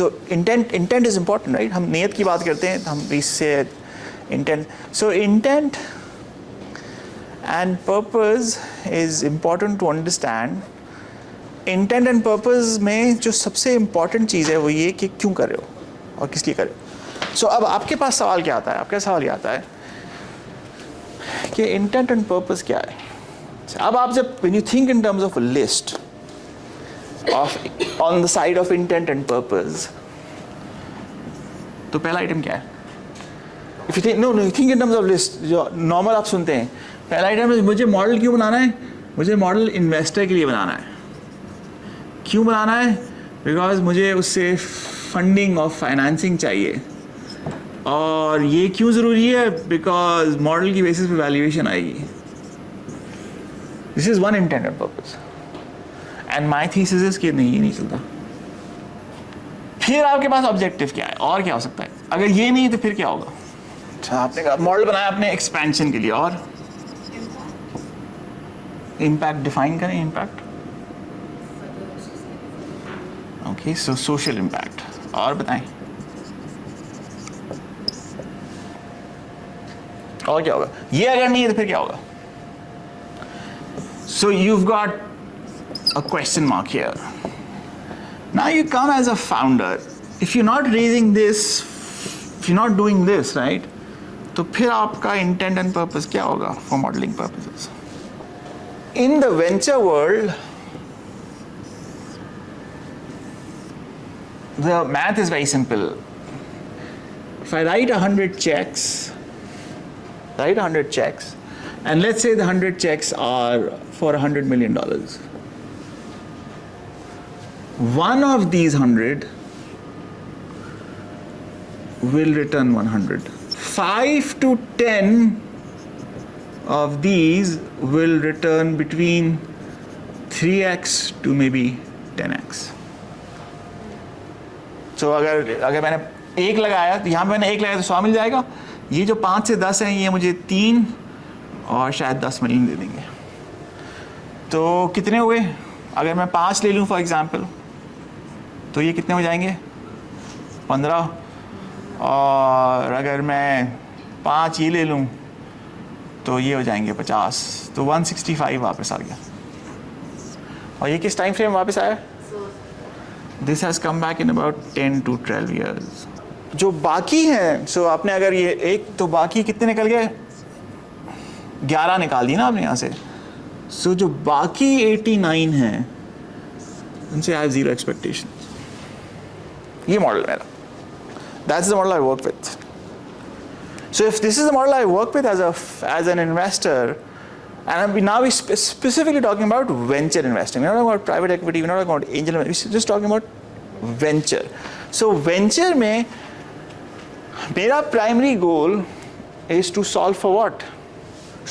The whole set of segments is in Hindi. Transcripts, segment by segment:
तो इंटेंट इज इम्पॉर्टेंट, राइट? हम नियत की बात करते हैं, हम इससे intent. So intent and purpose is important to understand. Intent and purpose में जो सबसे इम्पॉर्टेंट चीज़ है वो ये कि क्यों कर रहे हो और किस लिए कर रहे हो. सो अब आपके पास सवाल क्या आता है, आपका सवाल ये आता है कि इंटेंट एंड पर्पस क्या है. अब आप जब when you think in terms of a list of on the side of intent and purpose, तो पहला आइटम क्या है? If you think no you think in terms of list, जो नॉर्मल आप सुनते हैं, पहला आइटम है मुझे मॉडल क्यों बनाना है? मुझे मॉडल इन्वेस्टर के लिए बनाना है. क्यों बनाना है? बिकॉज मुझे उससे फंडिंग और फाइनेंसिंग चाहिए. और ये क्यों ज़रूरी है? बिकॉज मॉडल की बेसिस पे वैल्यूएशन आएगी. This is one intent and purpose. And my thesis is कि नहीं, ये नहीं चलता. फिर आपके पास ऑब्जेक्टिव क्या है और क्या हो सकता है? अगर ये नहीं तो फिर क्या होगा? अच्छा, आपने कहा मॉडल बनाया आपने एक्सपेंशन के लिए, और इम्पैक्ट डिफाइन करें. इम्पैक्ट ओके, सो सोशल इम्पैक्ट. और बताएं और क्या होगा? ये अगर नहीं है तो फिर क्या होगा? सो you've got a question mark here. Now you come as a founder. If you're not raising this, if you're not doing this, right? तो फिर आपका intent and purpose क्या होगा for modeling purposes? In the venture world, the math is very simple. If I write 100 checks, and let's say the 100 checks are for $100 million. One of these 100 will return 100. 5 to 10 of these will return between 3x to maybe 10x. So अगर मैंने एक लगाया तो यहाँ पे मैंने एक लगाया तो 100 मिल जाएगा. ये जो 5 से 10 हैं ये मुझे 3 और शायद 10 मिलियन दे देंगे. तो कितने हुए? अगर मैं 5 ले लूँ फॉर एग्जांपल, तो ये कितने हो जाएंगे? 15. और अगर मैं 5 ये ले लूँ तो ये हो जाएंगे 50. तो 165 वापस आ गया. और ये किस टाइम फ्रेम वापस आया? This has come back in about 10 to 12 years. जो बाकी हैं, सो आपने अगर ये एक, तो बाकी कितने निकल गए? 11 निकाल दी ना आपने यहाँ से. सो जो बाकी 89 हैं उनसे आई हैव ज़ीरो एक्सपेक्टेशन. ये मॉडल मेरा. That's the model I work with. So if this is the model I work with as an investor, and now we specifically talking about venture investing. We're not talking about private equity, we're not talking about angel investing, we're just talking about venture. So venture में मेरा primary goal is to solve for what?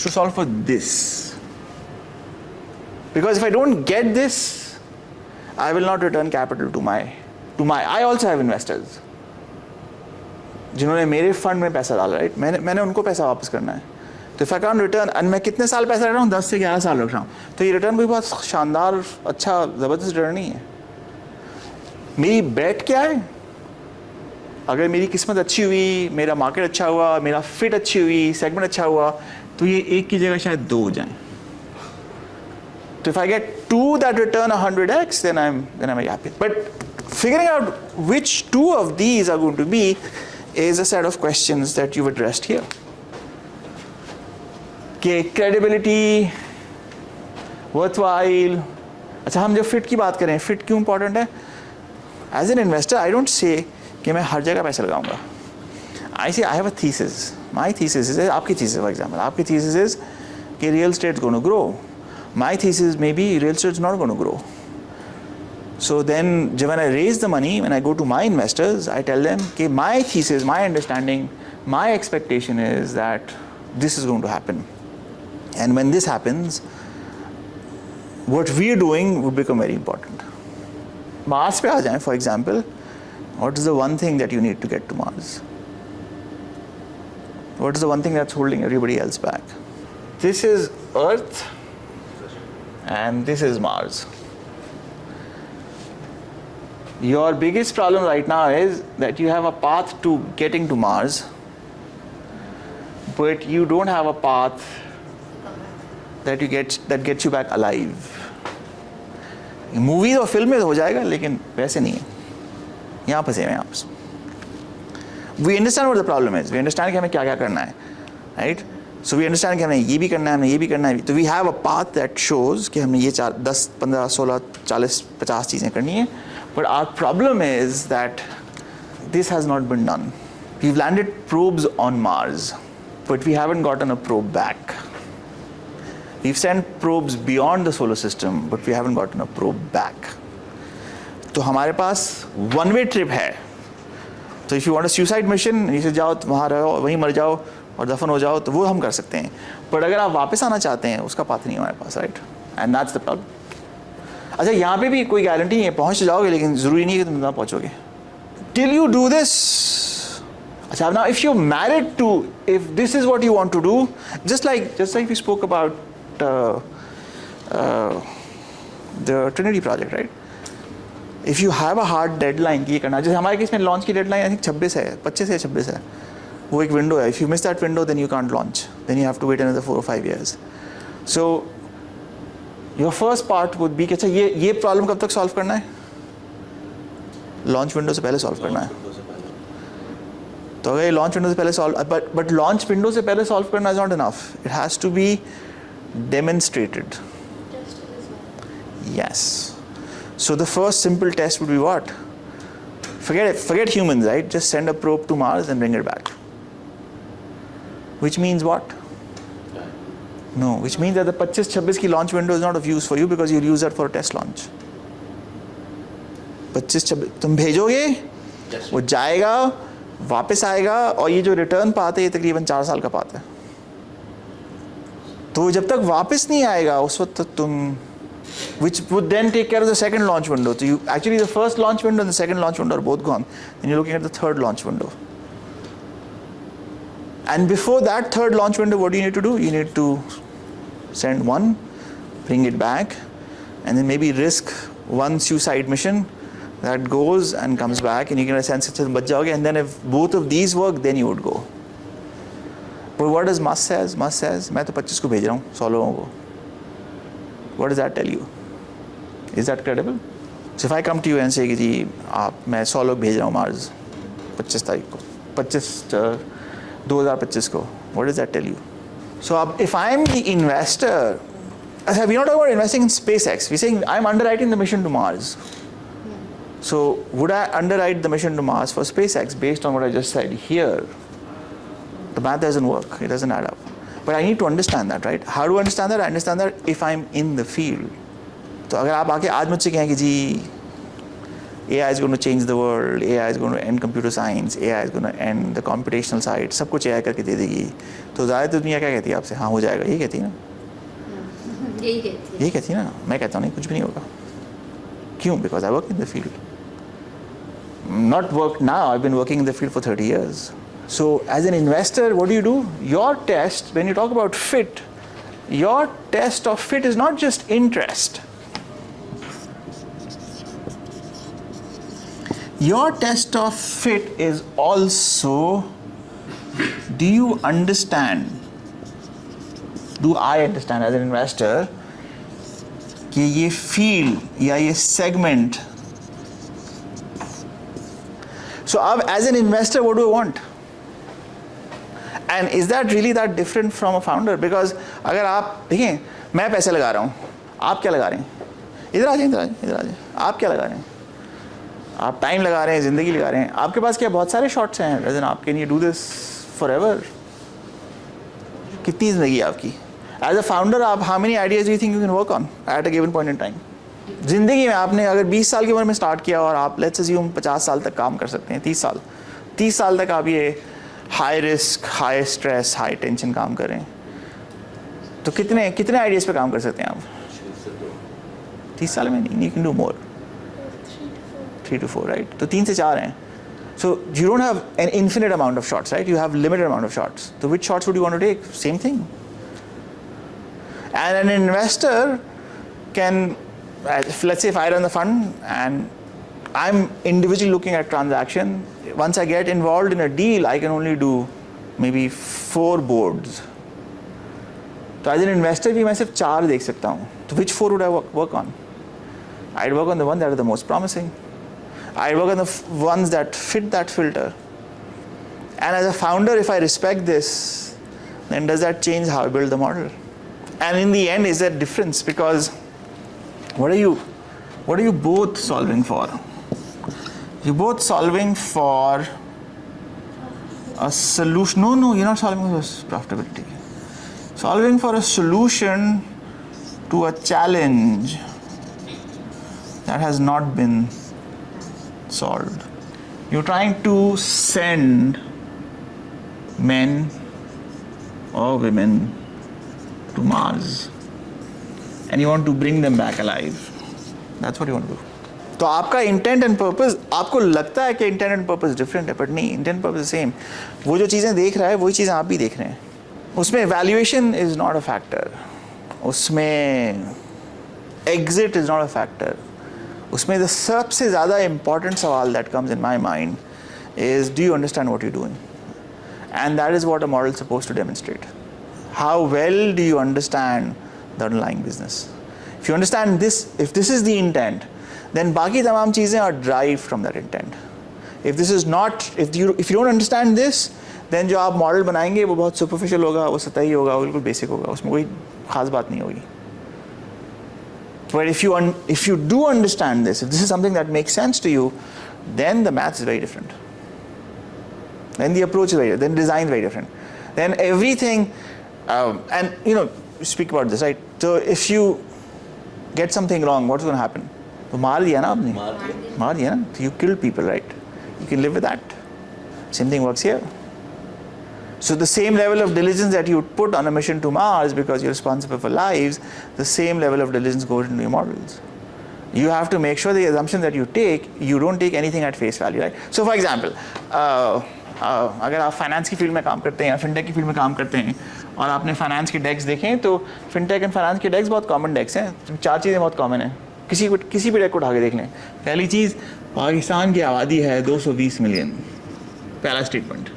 To solve for this. Because if I don't get this, I will not return capital to my. I also have investors जिन्होंने मेरे फंड में पैसा डाला, राइट? मैंने उनको पैसा वापस करना है. तो if I can't return, and मैं कितने साल पैसा रख रहा हूँ? 10 से 11 साल रख रहा हूँ. तो ये रिटर्न कोई बहुत शानदार, अच्छा, ज़बरदस्त रिटर्न नहीं है. मेरी बेट क्या है? अगर मेरी किस्मत अच्छी हुई, मेरा मार्केट अच्छा हुआ, मेरा फिट अच्छी हुई, सेगमेंट अच्छा हुआ, तो ये एक की जगह शायद 2 हो जाएं. तो if I get 2 that return 100x, then I'm very happy. But figuring out which 2 of these are going to be is a set of questions that you've addressed here. कि credibility, worthwhile. अच्छा, हम जब फिट की बात करें, फिट क्यों इंपॉर्टेंट है? As an investor I don't say कि मैं हर जगह पैसा लगाऊंगा. I say I have a thesis. My thesis is, आपकी थीसिस फॉर एग्जाम्पल, आपकी थीसिस इज कि real estate gonna grow. My thesis may be real estate not gonna grow. So then, when I raise the money, when I go to my investors, I tell them, okay, my thesis, my understanding, my expectation is that this is going to happen. And when this happens, what we are doing will become very important. Mars पे आ जाएं, for example, what is the one thing that you need to get to Mars? What is the one thing that's holding everybody else back? This is Earth, and this is Mars. your biggest problem right now is that you have a path to getting to Mars, but you don't have a path that gets you back alive. Movie और फिल्म में हो जाएगा, लेकिन वैसे नहीं है. यहाँ फंसे हैं आप. We understand what the problem is. We understand कि हमें क्या क्या करना है, right? So we understand कि हमें ये भी करना है, हमें ये भी करना है. तो we have a path that shows कि हमने ये 10, 15, 16, 40, 50 चीज़ें करनी है. But our problem is that this has not been done. We've landed probes on Mars, but we haven't gotten a probe back. We've sent probes beyond the solar system, but we haven't gotten a probe back. तो हमारे पास one-way trip है. तो if you want a suicide mission, नीचे जाओ, वहाँ रहो, वहीं मर जाओ और दफन हो जाओ, तो वो हम कर सकते हैं. पर अगर आप वापस आना चाहते हैं, उसका पाथ नहीं है हमारे पास, right? And that's the problem. अच्छा, यहाँ पे भी कोई गारंटी नहीं है, पहुँच जाओगे, लेकिन ज़रूरी नहीं है कि तुम वहाँ पहुँचोगे. Till you do this. अच्छा, now if you're married to, if this is what you want to do, just like we spoke about the Trinity project, right? If you have a hard deadline कि ये करना, जैसे हमारे केस में लॉन्च की डेडलाइन आई थिंक 26 है, 25 है, 26 है, वो एक विंडो है. If you miss that window, then you can't launch. Then you have to wait another 4 or 5 years. So your first part would be कि अच्छा ये प्रॉब्लम कब तक सॉल्व करना है? लॉन्च विंडो से पहले सॉल्व करना है. तो अगर ये लॉन्च विंडो से पहले सॉल्व, बट लॉन्च विंडो से पहले सॉल्व करना is not enough. It has to be demonstrated. Yes. So the first simple test would be what? Forget humans, right? Just send a probe to Mars and bring it back. Which means what? No, which means that the 25-26 की launch window is not of use for you because you'll use that for a test launch. 25-26 तुम भेजोगे, वो जाएगा, वापस आएगा, और ये जो रिटर्न पाथ है ये तकरीबन 4 साल का पाथ है. तो जब तक वापस नहीं आएगा उस वक्त तक तुम, which would then take care of the second launch window. So you actually, the first launch window and the second launch window are both gone. Then you're looking at the third launch window. And before that third launch window, what do you need to do? You need to send one, bring it back, and then maybe risk one suicide mission that goes and comes back, and you can sense it बच जाओगे. And then if both of these work, then you would go. But what does Musk says? Musk says, मैं तो 25 को भेज रहा हूँ, 100 लोगों को. What does that tell you? Is that credible? So if I come to you and say कि जी मैं 100 लोग भेज रहा हूँ Mars 25 तारीख को, 2025 को, what does that tell you? So if I'm the investor, we're not talking about investing in SpaceX. We're saying I'm underwriting the mission to Mars. So would I underwrite the mission to Mars for SpaceX based on what I just said here? The math doesn't work. It doesn't add up. But I need to understand that, right? How do I understand that? I understand that if I'm in the field. तो अगर आप आके आज मुझसे कहें कि जी AI is going to change the world, AI is going to end computer science, AI is going to end the computational side, सब कुछ AI करके दे देगी, तो ज़्यादातर दुनिया क्या कहती है आपसे? हाँ हो जाएगा, यही कहती है ना? यही कहती है ना? मैं कहता हूँ नहीं, कुछ भी नहीं होगा. क्यों? Because I work in the field. Not work now. I've been working in the field for 30 years. So as an investor, what do? Your test, when you talk about fit, your test of fit is not just interest. Your test of fit is also, do you understand, do I understand as an investor कि ये field या ये segment. So as an investor, what do I want? And is that really that different from a founder? Because अगर आप देखिए, मैं पैसे लगा रहा हूँ, आप क्या लगा रहे हैं? इधर आ जाए. आप क्या लगा रहे हैं? आप टाइम लगा रहे हैं, ज़िंदगी लगा रहे हैं. आपके पास क्या बहुत सारे शॉट्स हैं? As in, आप can you do this forever? कितनी ज़िंदगी है आपकी? As a founder, आप how many ideas do you think you can work on at a given point in time? ज़िंदगी में आपने अगर 20 साल की उम्र में स्टार्ट किया और आप लेट्स अज्यूम 50 साल तक काम कर सकते हैं, 30 साल तक आप ये high risk, high stress, high tension काम कर रहे हैं, तो कितने आइडियाज़ पे काम कर सकते हैं आप? 30 साल में नहीं. You can do more, 3 to 4, right? तो 3 से 4 हैं. So you don't have an infinite amount of shots, right? You have limited amount of shots. So which shots would you want to take? Same thing. And an investor can, let's say if I run the fund and I'm individually looking at transaction. Once I get involved in a deal, I can only do maybe 4 boards. तो एज एन इन्वेस्टर भी मैं सिर्फ 4 देख सकता हूँ. तो which 4 would I work on? I'd work on the ones that are the most promising. I'd work on the ones that fit that filter. And as a founder, if I respect this, then does that change how I build the model? And in the end, is there a difference? Because what are you both solving for? You're both solving for a solution. No, you're not solving for profitability. Solving for a solution to a challenge that has not been solved. You're trying to send men or women to Mars and you want to bring them back alive. That's what you want to do. तो आपका इंटेंट एंड पर्पस, आपको लगता है कि इंटेंट एंड पर्पस डिफरेंट है, बट नहीं, इंटेंट पर्पस सेम. वो जो चीज़ें देख रहा है वही चीज़ें आप भी देख रहे हैं. उसमें valuation is not a factor, उसमें exit is not a factor. उसमें द सबसे ज़्यादा इंपॉर्टेंट सवाल that comes in my mind is do you understand what you doing, and that is what a model suppose to demonstrate. How well do you understand the underlying business. If you understand this, if this is the intent, then बाकी तमाम चीज़ें are derived from that intent. If this is not, if you don't understand this, then जो आप मॉडल बनाएंगे वो बहुत superficial होगा, वो सतही होगा, वो बिल्कुल बेसिक होगा, उसमें कोई खास बात नहीं होगी. But if you do understand this, if this is something that makes sense to you, then the maths is very different. Then the approach is very different. Then design is very different. Then everything, and you speak about this, right? So if you get something wrong, what's going to happen? तो मार दिया ना आपने, मार दिया ना. You killed people, right? You can live with that. Same thing works here. So the same level of diligence that you put on a mission to Mars because you're responsible for lives, the same level of diligence goes into your models. You have to make sure the assumption that you take, you don't take anything at face value, right? So for example, अगर आप फाइनेंस की फील्ड में काम करते हैं या फिनटेक की फील्ड में काम करते हैं और आपने फाइनेंस के डेक्स देखें, तो फिनटेक एंड फाइनेंस के डेक्स बहुत कॉमन डेक्स हैं. 4 चीज़ें बहुत कॉमन हैं. किसी भी डेक को उठा के देख लें. पहली चीज़, पाकिस्तान की आबादी है 220 मिलियन. पहला स्टेटमेंट.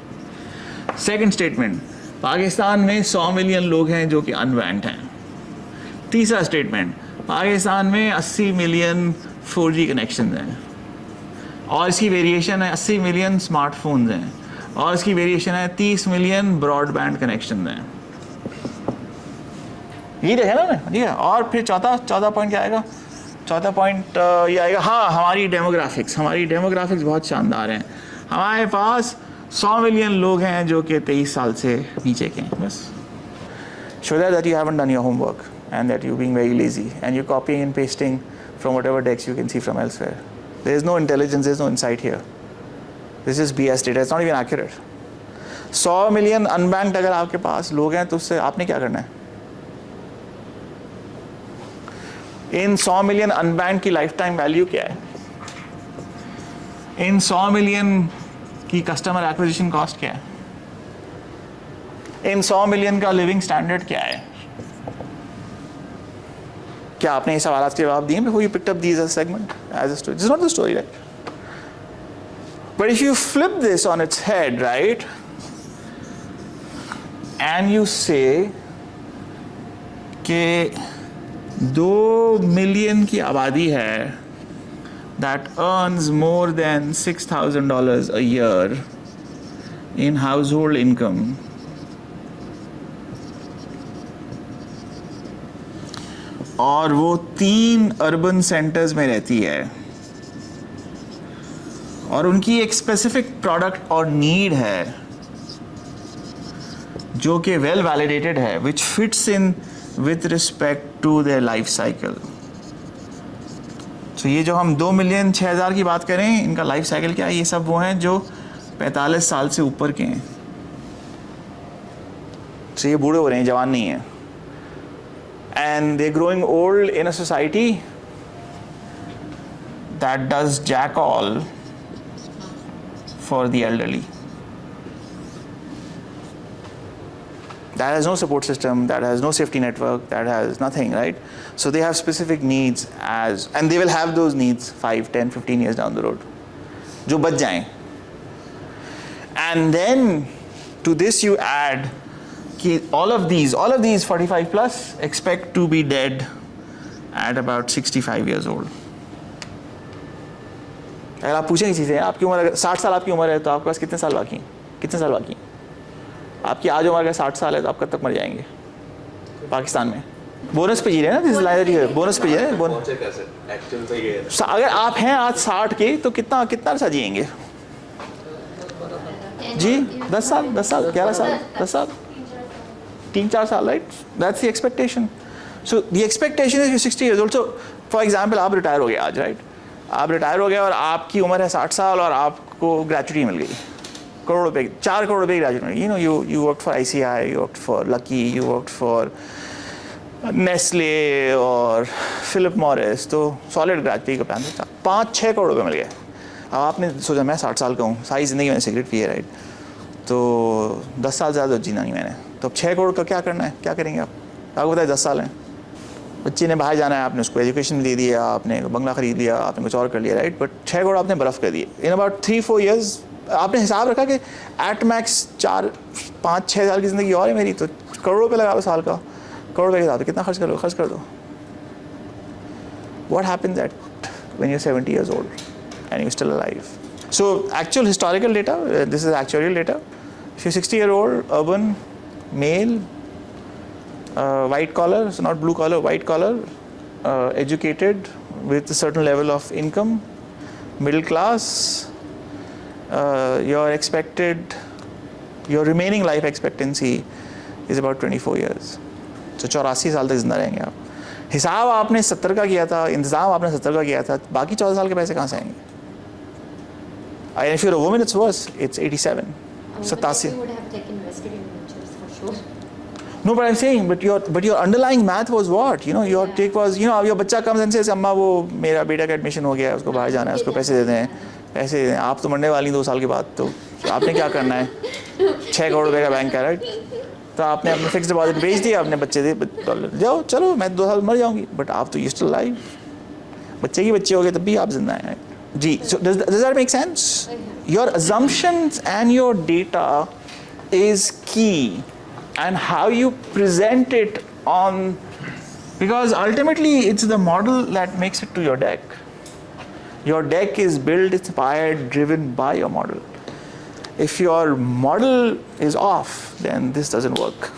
सेकंड स्टेटमेंट, पाकिस्तान में 100 मिलियन लोग हैं जो कि अनबैंक्ड हैं. तीसरा स्टेटमेंट, पाकिस्तान में 80 मिलियन 4G कनेक्शन हैं और इसकी वेरिएशन है 80 मिलियन स्मार्टफोन्स हैं और इसकी वेरिएशन है 30 मिलियन ब्रॉडबैंड कनेक्शन हैं. ये देखा ना, ठीक है. और फिर चौथा पॉइंट क्या आएगा? चौथा पॉइंट ये आएगा, हाँ, हमारी डेमोग्राफिक्स बहुत शानदार हैं. हमारे पास 100 मिलियन लोग हैं जो कि 23 साल से नीचे के हैं. बस show that you haven't done your homework and that you're being very lazy and you're copying and pasting from whatever decks you can see from elsewhere. There is no intelligence, there is no insight here. This is BS data, it's not even accurate. 100 million unbanked अगर आपके पास लोग हैं तो उससे आपने क्या करना है? इन 100 मिलियन अनबैंक की लाइफ टाइम वैल्यू क्या है? इन 100 मिलियन की कस्टमर एक्विजिशन कॉस्ट क्या है? इन 100 मिलियन का लिविंग स्टैंडर्ड क्या है? क्या आपने ये सवाल के जवाब दिए before you picked up these as a segment, as a story? This is not the story, right? But if you flip this on its head, right, and you say कि 2 मिलियन की आबादी है that earns more than $6,000 a year in household income, और वो 3 अर्बन सेंटर्स में रहती है और उनकी एक स्पेसिफिक प्रोडक्ट और नीड है जो कि वेल वैलिडेटेड है, which fits in with respect to their life cycle. तो ये जो हम 2 मिलियन 6,000 की बात करें, इनका लाइफ साइकिल क्या है? ये सब वो हैं जो 45 साल से ऊपर के हैं. तो ये बूढ़े हो रहे हैं, जवान नहीं हैं. And they're growing old in a society that does jack all for the elderly. that has no support system, that has no safety network, that has nothing, right? So they have specific needs and they will have those needs 5, 10, 15 years down the road. जो बच जाएं. And then to this you add कि all of these 45 plus expect to be dead at about 65 years old. अगर आप पूछेंगे चीज़ें, आपकी उम्र अगर 60 साल आपकी उम्र है तो आपके पास कितने साल बाकी हैं? आपकी आज उम्र अगर 60 साल है तो आप कब तक मर जाएंगे पाकिस्तान में? बोनस पे जी रहे हैं ना, दिस लाइफ बोनस पे जी रहे हैं. अगर आप हैं आज 60 के तो कितना अर्सा जिएंगे जी? 10 साल 11 साल 10 साल 3-4 साल, right? That's the expectation. So the expectation is 60 years old. So for example आप रिटायर हो गए आज, राइट? आप रिटायर हो गए और आपकी उम्र है 60 साल और आपको ग्रेचुटी मिल गई करोड़ रुपए, 4 करोड़ रुपए की gratuity. You know you worked for ICI, you worked for Lucky, you worked for Nestle और फिलिप मॉरिस, तो सॉलिड ग्रेचुटी का प्लान था. 5-6 करोड़ रुपए मिल गए. अब आपने सोचा मैं 60 साल का हूँ, सारी ज़िंदगी मैंने सिगरेट पी है, राइट? तो 10 साल ज़्यादा जीना नहीं मैंने, तो अब 6 करोड़ का क्या करना है? क्या करेंगे आप? आपको पता है 10 साल हैं, बच्चे ने बाहर जाना है, आपने उसको एजुकेशन दे दिया, आपने बंगला खरीद लिया, आपने कुछ और कर लिया, राइट? बट 6 करोड़ आपने बर्फ़ कर दिए. इन अबाउट 3-4 years आपने हिसाब रखा कि एट मैक्स 4-5-6 साल की ज़िंदगी और है मेरी, तो करोड़ रुपये लगा लो साल का. करोड़ रुपये के साथ कितना खर्च कर दो. What happens when you're 70 years old and you're still alive? So actual historical data, this is actuarial data. If you're 60-year-old, urban, male, white collar, so not blue collar, white collar, educated with a certain level of income, middle class, your remaining life expectancy is about 24 years. So 84 साल तक जिंदा रहेंगे आप. हिसाब आपने 70 का किया था, इंतज़ाम आपने 70 का किया था, बाकी 14 साल के पैसे कहाँ से आएंगे? And if you're a woman, it's worse. It's 87. 87. You would have invested in ventures for sure. No, but I'm saying, but your underlying math was what? You know, your take was, you know, your बच्चा comes and says, अम्मा वो मेरा बेटा का एडमिशन हो गया है, उसको बाहर जाना है, उसको पैसे दे दें. आप तो मरने वाली 2 साल के बाद, तो आपने क्या करना है? 6 करोड़ रुपए का बैंक है, राइट? तो आपने अपने फिक्स डिपॉजिट बेच दिया, अपने बच्चे दे डॉलर, जाओ चलो मैं 2 साल मर जाऊंगी, बट आप तो यू स्टिल लाइव. बच्चे की बच्चे हो गए तब भी आप जिंदा हैं जी. So does that make sense? Your assumptions and your data is key, and how you present it on, because ultimately it's the model that makes it to your deck. Your deck is built, inspired, driven by your model. If your model is off, then this doesn't work.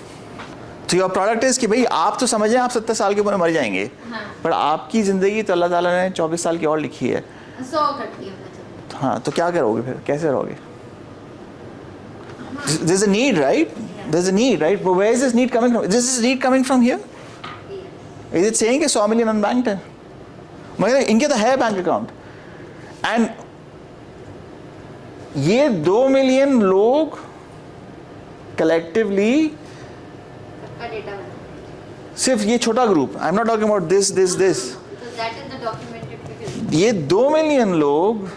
So your product is कि भाई आप तो समझ रहे हैं आप 70 साल के ऊपर मर जाएंगे, पर आपकी ज़िंदगी तो अल्लाह ताला ने 24 साल की और लिखी है. 100 करती है. हाँ, तो क्या करोगे फिर? कैसे रहोगे? There's a need, right? There's a need, right? But where is this need coming from? Is this need coming from here? Is it saying कि 100 million unbanked है? मगर इनके तो है बैंक अकाउंट. एंड ये 2 मिलियन लोग कलेक्टिवली, सिर्फ ये छोटा group, I am not talking about this, ये 2 मिलियन लोग,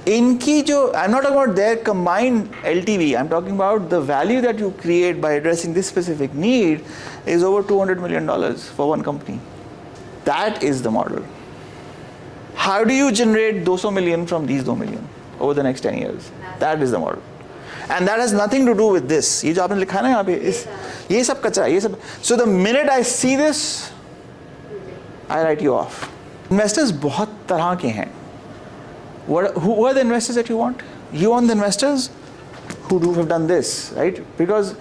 इनकी जो, I am not talking about their combined LTV, I am talking about the value that you create bye addressing this specific need is over $200 million for one company. That is the model. How do you generate 200 million from these 2 million over the next 10 years? That is the model. And that has nothing to do with this. ये जो आपने लिखा है ना यहाँ पे, ये सब कचरा, ये सब. So the minute I see this, I write you off. Investors बहुत तरह के हैं. Who are the investors that you want? You want the investors who have done this, right? Because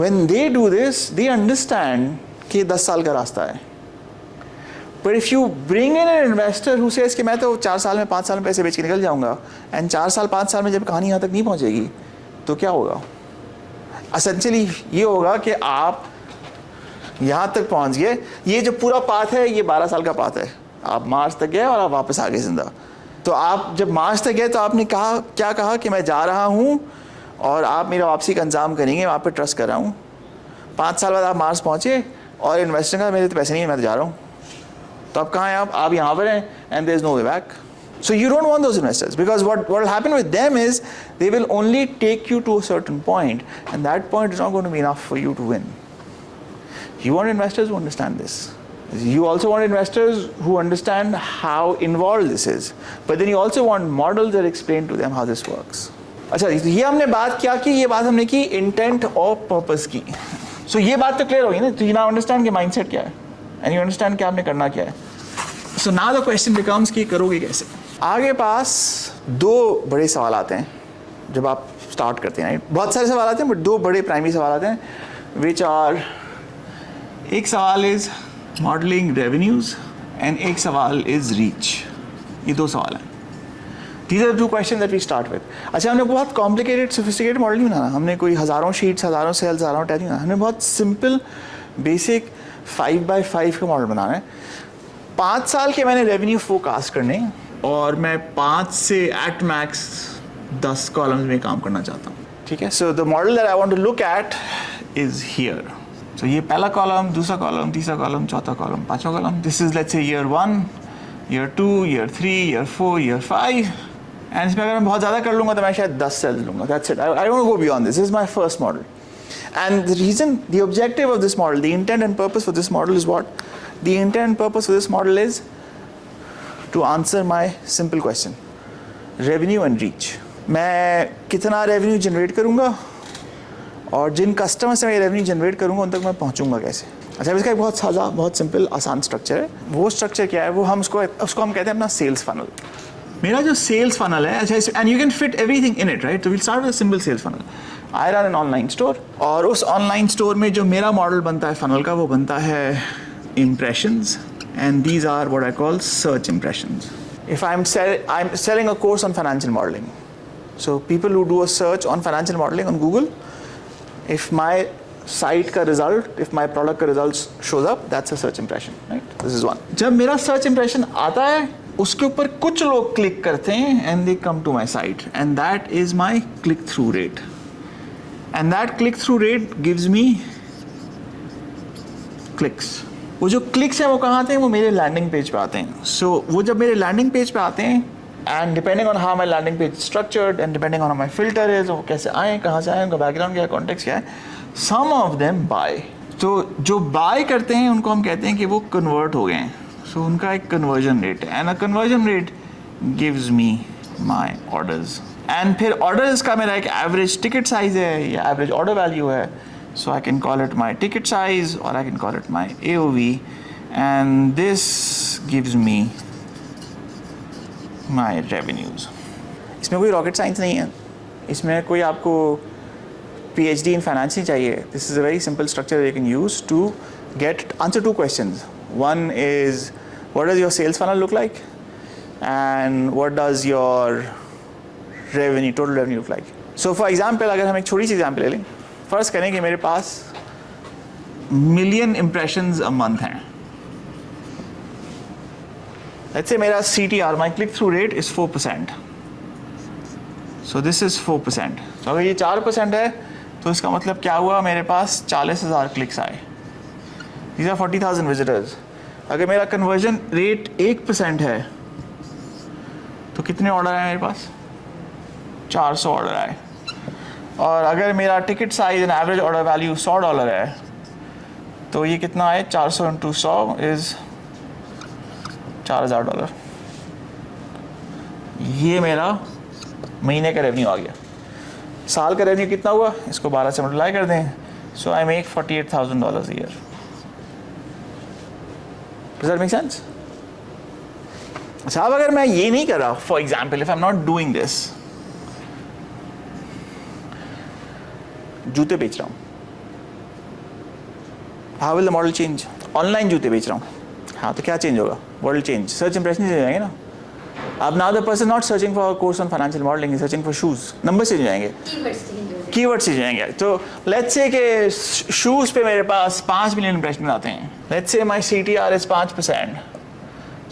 when they do this, they understand कि 10 साल का रास्ता है. But if you bring in an investor who says कि मैं तो 4 साल में 5 साल में पैसे बेच के निकल जाऊंगा, and 4 साल 5 साल में जब कहानी यहाँ तक नहीं पहुँचेगी, तो क्या होगा? Essentially ये होगा कि आप यहाँ तक पहुँच गए, ये जो पूरा पाथ है ये 12 साल का पाथ है, आप मार्च तक गए और आप वापस आ गए जिंदा. तो आप जब मार्च तक गए तो आपने क्या कहा कि मैं जा रहा हूँ और आप मेरा वापसी का इंतजाम करेंगे, मैं आप पे ट्रस्ट कर रहा हूँ. 5 साल बाद आप मार्च पहुँचे और इन्वेस्टर का मेरे तो पैसे नहीं है, मैं तो जा रहा हूँ. तो अब कहाँ हैं आप यहाँ पर हैं, and there is no way back. So you don't want those investors, because what will happen with them is they will only take you to a certain point, and that point is not going to be enough for you to win. You want investors who understand this. You also want investors who understand how involved this is, but then you also want models that explain to them how this works. अच्छा, ये हमने बात क्या की, ये बात हमने की इंटेंट और पर्पस की. So ये बात तो क्लियर होगी ना, तो you now understand कि माइंडसेट क्या है, and you understand कि आपने करना क्या है. So now the question becomes कि करोगे कैसे. आगे पास दो बड़े सवाल आते हैं जब आप स्टार्ट करते हैं. बहुत सारे सवाल आते हैं, बट दो बड़े प्राइमरी सवाल आते हैं, विच आर, एक सवाल इज मॉडलिंग रेवेन्यूज एंड एक सवाल इज रीच. ये दो सवाल हैं. These are the two questions that we start with. अच्छा, हमने बहुत कॉम्प्लिकेटेड सोफिस्टिकेटेड मॉडल नहीं बनाना. हमने कोई हज़ारों शीट्स, हज़ारों सेल्स, हज़ारों टैग नहीं बनाना. हमने बहुत सिंपल बेसिक 5x5 का मॉडल बनाना है. 5 साल के मैंने रेवेन्यू फोरकास्ट करने, और मैं 5 से एट मैक्स 10 कॉलम्स में काम करना चाहता हूँ. ठीक है. So the model that I want to look at is here. सो ये पहला कॉलम, दूसरा कॉलम, तीसरा कॉलम, चौथा कॉलम, पांचवा column. This is let's say year 1, year 2, year 3, year 4, year 5. And इसमें अगर मैं बहुत ज़्यादा कर लूँगा तो मैं शायद 10 सेल्स लूँगा. That's it. I don't go beyond this. This is my first model. And the reason, the objective of this model, the intent and purpose for this model is what? The intent and purpose for this model is to answer my simple question: revenue and reach. मैं कितना रेवेन्यू जनरेट करूँगा और जिन कस्टमर से मैं रेवेन्यू जनरेट करूँगा उन तक मैं पहुँचूँगा कैसे. अच्छा, इसका एक बहुत सादा, बहुत सिंपल, आसान स्ट्रक्चर है. वो स्ट्रक्चर क्या है? वो हम उसको हम कहते हैं अपना सेल्स फनल. मेरा जो सेल्स फनल है, अच्छा, and you can fit everything in it, right. तो will start with simple sales funnel. I run an online store, और उस ऑनलाइन स्टोर में जो मेरा मॉडल बनता है फनल का, वो बनता है impressions, and these are what I call search impressions. If I'm selling a course on financial modeling, so people who do a search on financial modeling on Google, if my site का result, if my product का results shows up, that's a search impression, right? This is one. जब मेरा search impression आता है, उसके ऊपर कुछ लोग क्लिक करते हैं and they come to my site, and that is my click through rate, and that click through rate gives me clicks. वो जो क्लिक्स हैं वो कहाँ आते हैं? वो मेरे लैंडिंग पेज पे आते हैं. सो वो जब मेरे लैंडिंग पेज पे आते हैं, and depending on how my landing page structured, and depending on how my filter is, वो कैसे आए, कहाँ से आए, उनका बैकग्राउंड क्या है, कॉन्टेक्स्ट क्या है, सम ऑफ देम बाय. तो जो बाय करते हैं उनको हम कहते हैं कि वो कन्वर्ट हो गए हैं. सो उनका एक कन्वर्जन रेट है, and a conversion rate gives me my orders. And फिर ऑर्डर्स का मेरा एक एवरेज टिकट साइज है या एवरेज ऑर्डर वैल्यू है. So I can call it my ticket size, or I can call it my AOV, and this gives me my revenues. इसमें कोई rocket science नहीं है. इसमें कोई आपको PhD in finance नहीं चाहिए. This is a very simple structure that you can use to answer two questions. One is, what does your sales funnel look like, and what does your total revenue look like. So for example, अगर हम एक छोटी सी एग्जाम्पल ले लें, फर्ज करें कि मेरे पास मिलियन इम्प्रेशंस अ मंथ हैं. लेट्स से मेरा CTR, my click through rate, is 4%. So this is 4%. तो अगर ये 4% है तो इसका मतलब क्या हुआ? मेरे पास 40,000 क्लिक्स आए. These are 40,000 visitors. अगर मेरा कन्वर्जन रेट 1% है तो कितने ऑर्डर आए मेरे पास? 400 ऑर्डर आए. और अगर मेरा ticket size and average order value $100 है तो ये कितना है? 400 × 100 इज $4,000. ये मेरा महीने का रेवेन्यू आ गया. साल का रेवेन्यू कितना हुआ? इसको 12 से मल्टीप्लाई कर दें. सो I make $48,000 a year. Does that make sense? अच्छा, अब अगर मैं ये नहीं कर रहा, for example, if I am not doing this, जूते बेच रहा हूँ, how will the model change? Online जूते बेच रहा हूँ, हाँ, तो क्या चेंज होगा? What will change? Search impression change हो जाएंगे ना. अब now the person not searching for a course on financial modelling, searching for shoes. Number change हो जाएंगे, कीवर्ड्स चेंज हो जाएंगे. तो लेट्स से कि शूज़ पे मेरे पास 5 मिलियन इंप्रेशन आते हैं. Let's say my CTR is 5%.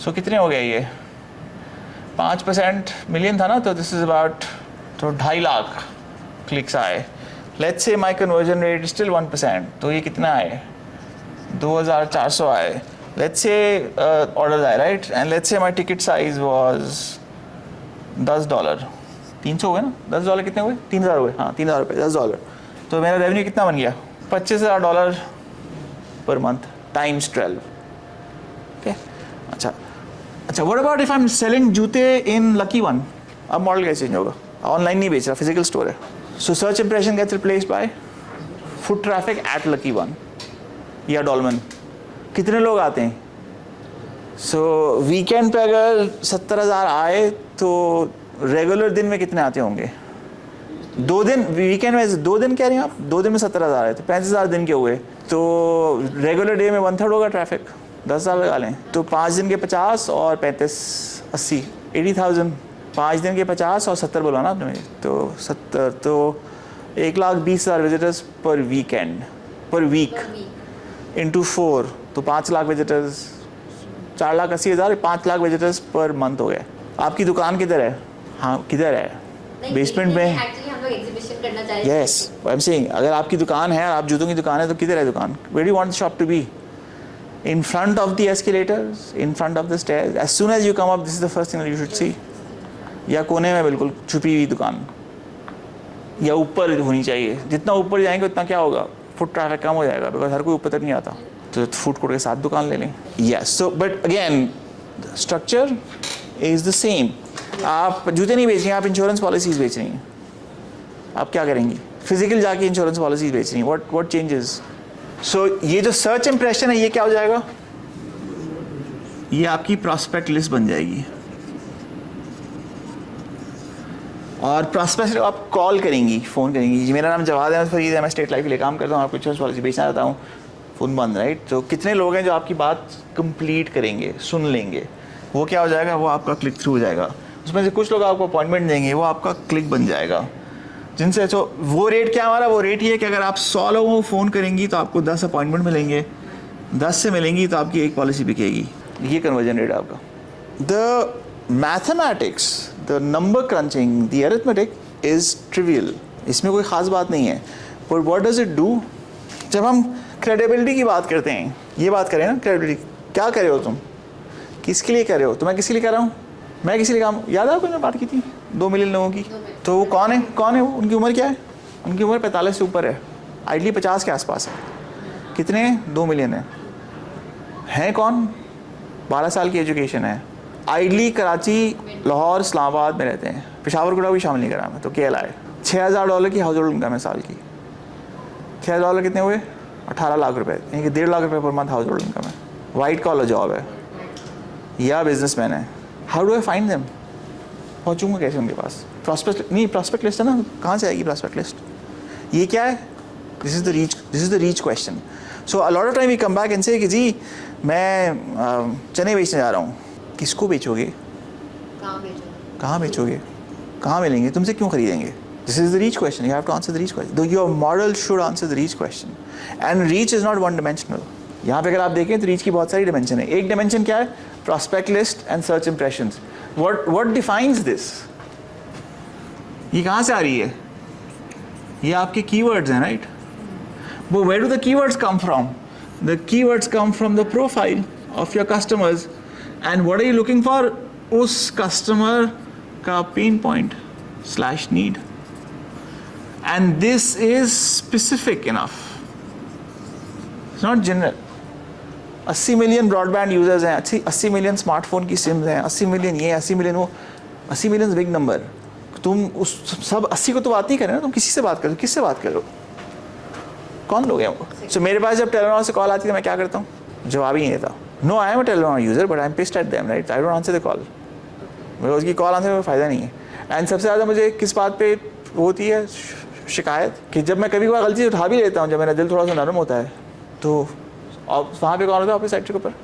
सो कितने हो गए ये? 5% मिलियन था ना, तो दिस इज अबाउट, तो 2.5 लाख क्लिक्स आए. Let's say my conversion rate still 1%, तो ये कितना आए? 2,400 आए. लेट्स से ऑर्डर आए, right. And let's say my ticket size was $10, 300 हुए ना, $10 कितने हुए? 3,000 हुए, हाँ 3,000 रुपये, $10। तो मेरा रेवेन्यू कितना बन गया? $25,000 पर मंथ टाइम्स 12। ओके, अच्छा अच्छा, what about if I am selling जूते इन लकी वन? अब मॉडल कैसे चेंज होगा? ऑनलाइन नहीं बेच रहा, फिजिकल स्टोर है। So search impression gets replaced by foot traffic at Lucky One या डॉलमन। कितने लोग आते हैं? सो वीकेंड पे अगर 70,000 आए तो रेगुलर दिन में कितने आते होंगे? 2 दिन, वीकेंड में 2 दिन कह रहे हैं आप, 2 दिन में 70,000 आए तो 35,000 दिन के हुए, तो रेगुलर डे में 1/3 होगा ट्रैफिक, 10,000 लगा लें तो 5 दिन के 50 और 35 80 80,000। 5 दिन के 50 और 70 बोला ना आपने, तो 70 तो 1,20,000 विजिटर्स पर वीकेंड, पर वीक इंटू 4 तो 5 lakh visitors, 4,80,000, 5 lakh visitors per month हो गया। आपकी दुकान किधर है? हाँ किधर है? बेसमेंट में। एक्चुअली हम लोग एग्जीबिशन करना चाह रहे थे। यस, आई एम सेइंग अगर आपकी दुकान है, आप जूतों की दुकान है, तो किधर है दुकान? Where do you want the shop to be? In front of the escalators, in front of the stairs, as soon as you come up, this is the first thing that you should see. या कोने में बिल्कुल छुपी हुई दुकान, या ऊपर होनी चाहिए। जितना ऊपर जाएंगे उतना क्या होगा? फुट ट्रैफिक कम हो जाएगा, बिकॉज हर कोई ऊपर तक नहीं आता। तो फूड कोर्ट के साथ दुकान ले लें। Yes, so but again structure is the same. आप जूते नहीं बेच रही हैं, आप इंश्योरेंस पॉलिसीज बेच रही हैं। आप क्या करेंगी? फिजिकल जाके इंश्योरेंस पॉलिसीज बेच रही हैं। What changes? सो ये जो सर्च इंप्रेशन है, ये क्या हो जाएगा? ये आपकी प्रॉस्पेक्ट लिस्ट बन जाएगी। और प्रॉस्पेक्ट आप कॉल करेंगी, फ़ोन करेंगी, जी मेरा नाम जवाद है, फरीद है, मैं स्टेट लाइफ के लिए काम करता हूँ, आपको इंश्योरेंस पॉलिसी बेचना चाहता हूँ। फ़ोन बंद, राइट? तो कितने लोग हैं जो आपकी बात कंप्लीट करेंगे, सुन लेंगे? वो क्या हो जाएगा? वो आपका क्लिक थ्रू हो जाएगा। उसमें से कुछ लोग आपको अपॉइंटमेंट देंगे, वो आपका क्लिक बन जाएगा। जिनसे तो वो रेट क्या हमारा? वो रेट ये है कि अगर आप 100 लोगों को फ़ोन करेंगी तो आपको 10 अपॉइंटमेंट मिलेंगे, 10 से मिलेंगी तो आपकी एक पॉलिसी बिकेगी। ये कन्वर्जन रेट है आपका। The mathematics, the number crutching, the arithmetic is trivial, इसमें कोई ख़ास बात नहीं है। But what does it do? जब हम क्रेडिबिलिटी की बात करते हैं, ये बात करें ना, क्रेडिबिलिटी क्या कर रहे हो तुम, किसके लिए कर रहे हो? तो मैं किसी लिए कर रहा हूँ, मैं किसी लिए काम, याद है आपको मैंने बात की थी 2 मिलियन लोगों की? तो वो कौन है? कौन है वो? उनकी उम्र क्या है? उनकी उम्र 45 से ऊपर है, आइडली 50 के आसपास है। कितने हैं? 2 मिलियन है कौन? 12 साल की एजुकेशन है, आइडली कराची, लाहौर, इस्लामाबाद में रहते हैं, पेशावर गुड़ा भी शामिल नहीं करा मैं, तो KLI। $6,000 की हाउस होल्ड इनकम है साल की। $6,000 कितने हुए? 18 लाख रुपए, यानी कि 1.5 लाख रुपए per month household income है। वाइट कॉलर जॉब है या बिजनेसमैन है। How do I find them? पहुँचूंगा कैसे उनके पास? प्रॉस्पेक्ट नहीं, प्रॉस्पेक्ट लिस्ट है ना, कहाँ से आएगी प्रॉस्पेक्ट लिस्ट? ये क्या है? This is the reach question. So a lot of time we come back and say कि जी मैं चने बेचने जा रहा हूँ। किसको बेचोगे? कहाँ बेचोगे? कहाँ मिलेंगे? तुमसे क्यों खरीदेंगे? This is the reach question, you have to answer the reach question. Your model should answer the reach question, and reach is not one dimensional. यहाँ पे अगर आप देखें तो रीच की बहुत सारी डिमेंशन है। एक डिमेंशन क्या है? Prospect list and search impressions. What defines this? ये कहाँ से आ रही है? ये आपके कीवर्ड्स हैं, राइट? वो where do the keywords come from? The keywords come from the profile of your customers, and what are you looking for? उस कस्टमर का pain point slash need, and this is specific enough, it's not general. 80 million broadband users हैं, 80 मिलियन स्मार्टफोन की सिम्स हैं, 80 मिलियन ये, 80 मिलियन वो। 80 मिलियन बिग नंबर। तुम उस सब 80 को तो बात नहीं कर रहे ना, तुम किसी से बात करो, किससे बात करो? कौन लोग हैं वो? सो मेरे पास जब टेलीनॉर से कॉल आती है, मैं क्या करता हूँ? जवाब ही नहीं देता। No, I am a Telenor user but I am pissed at them, right? I don't answer the call. मुझे उसकी कॉल आने में फ़ायदा नहीं है। एंड सबसे ज़्यादा मुझे किस बात पे होती है शिकायत? कि जब मैं कभी कोई गलती उठा भी लेता हूँ, जब मेरा दिल थोड़ा सा नरम होता है, तो वहाँ पे कौन होता है ऑफिस साइड के ऊपर?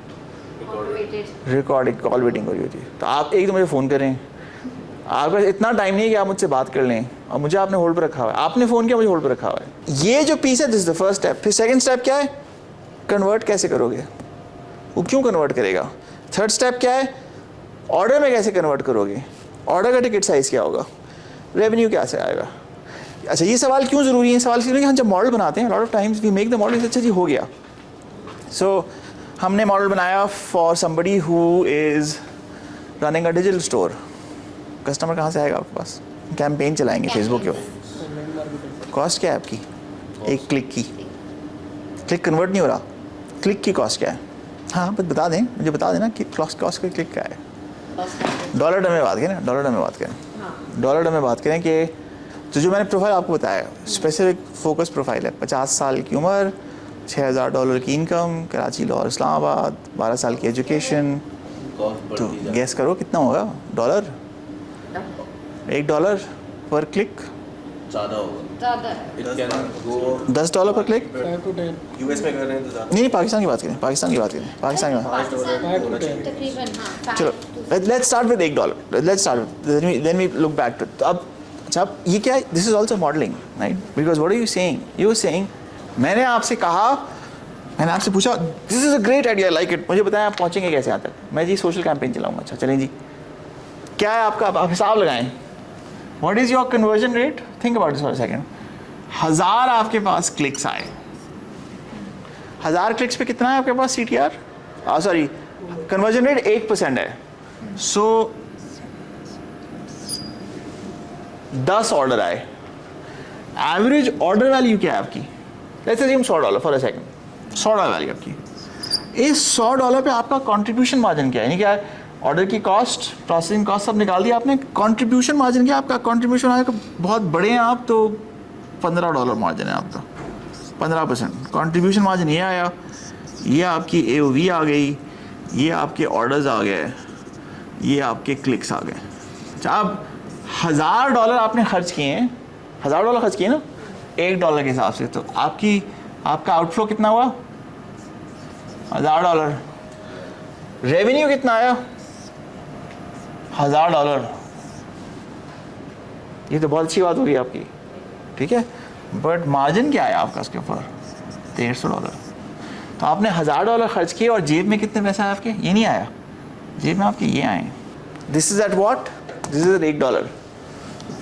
रिकॉर्डिंग कॉल वेटिंग हो रही होती है। तो आप एक तो मुझे फ़ोन करें, आपके पास इतना टाइम नहीं है कि आप मुझसे बात कर लें, और मुझे आपने होल्ड पर रखा हुआ है, आपने फ़ोन किया, मुझे होल्ड पर रखा हुआ है। ये जो पीस है, this is the first step. फिर सेकंड स्टेप क्या है? कन्वर्ट कैसे करोगे? वो क्यों कन्वर्ट करेगा? थर्ड स्टेप क्या है? ऑर्डर में कैसे कन्वर्ट करोगे? ऑर्डर का टिकट साइज़ क्या होगा? रेवेन्यू कैसे आएगा? अच्छा, ये सवाल क्यों ज़रूरी है? सवाल इसलिए कि हम जब मॉडल बनाते हैं, lot of times we make the model, अच्छा जी हो गया। सो हमने मॉडल बनाया for somebody who is running a digital store, customer कहाँ से आएगा आपके पास? कैंपेन चलाएंगे फेसबुक के ऊपर। कॉस्ट क्या है आपकी एक क्लिक की? क्लिक कन्वर्ट नहीं हो रहा, क्लिक की कॉस्ट क्या है? हाँ बस बता दें, मुझे बता देना कि कॉस्ट का क्लिक क्या है। डॉलर टर्म में बात करें ना, डॉलर टर्म में बात करें, डॉलर टर्म में बात करें कि तो जो मैंने प्रोफाइल आपको बताया स्पेसिफिक फोकस प्रोफाइल है, 50 साल की उम्र, $6,000 की इनकम, कराची, लाहौर, इस्लामाबाद, 12 साल की एजुकेशन। तो गैस करो कितना होगा डॉलर? $1 पर क्लिक, ज़्यादा होगा, ज़्यादा $10 पर क्लिक। यूएस में कर रहे हैं तो ज़्यादा। नहीं, पाकिस्तान की बात करें, पाकिस्तान की बात करें, पाकिस्तान की बात। तकरीबन हाँ। चलो let's start with $1, let's start then we look back to. तो अब अच्छा, अब ये क्या है? This is also modelling, right? Because what are you saying? You are saying मैंने आपसे कहा, मैंने आपसे पूछा this is a great idea, like it, मुझे बताएं आप पहुंचेंगे कैसे यहाँ तक? मैं जी सोशल कैंपेन चलाऊंगा। अच्छा चलें जी, क्या है आपका? आप हिसाब लगाएं, what is your conversion rate? Think about this for a second. 1000 आपके पास क्लिक्स आए, 1000 क्लिक्स पे कितना है आपके पास CTR? सॉरी, कन्वर्जन रेट 8% है। सो 10 ऑर्डर आए, एवरेज ऑर्डर वैल्यू क्या है आपकी? Let's assume $100 for a second, $100 value आपकी। इस $100 पे आपका कंट्रीब्यूशन मार्जिन क्या है? यानी क्या है? ऑर्डर की कॉस्ट, प्रोसेसिंग कॉस्ट सब निकाल दिया आपने, कंट्रीब्यूशन मार्जिन क्या है आपका? कंट्रीब्यूशन आएगा, बहुत बड़े हैं आप तो $15 मार्जिन है आपका, 15% कंट्रीब्यूशन मार्जिन ये आया। ये आपकी AOV आ गई, ये आपके ऑर्डर्स आ गए, ये आपके क्लिक्स आ गए। अच्छा, अब $1000 आपने खर्च किए हैं, $1000 खर्च किए ना $1 के हिसाब से, तो आपका आउटफ्लो कितना हुआ? $1000। रेवेन्यू कितना आया? $1000। ये तो बहुत अच्छी बात हो रही है आपकी, ठीक है, बट मार्जिन क्या आया आपका उसके ऊपर? $150। तो आपने $1000 खर्च किए और जेब में कितने पैसे आए आपके? ये नहीं आया, जेब में आपके ये आए। This is at what? This is at $1।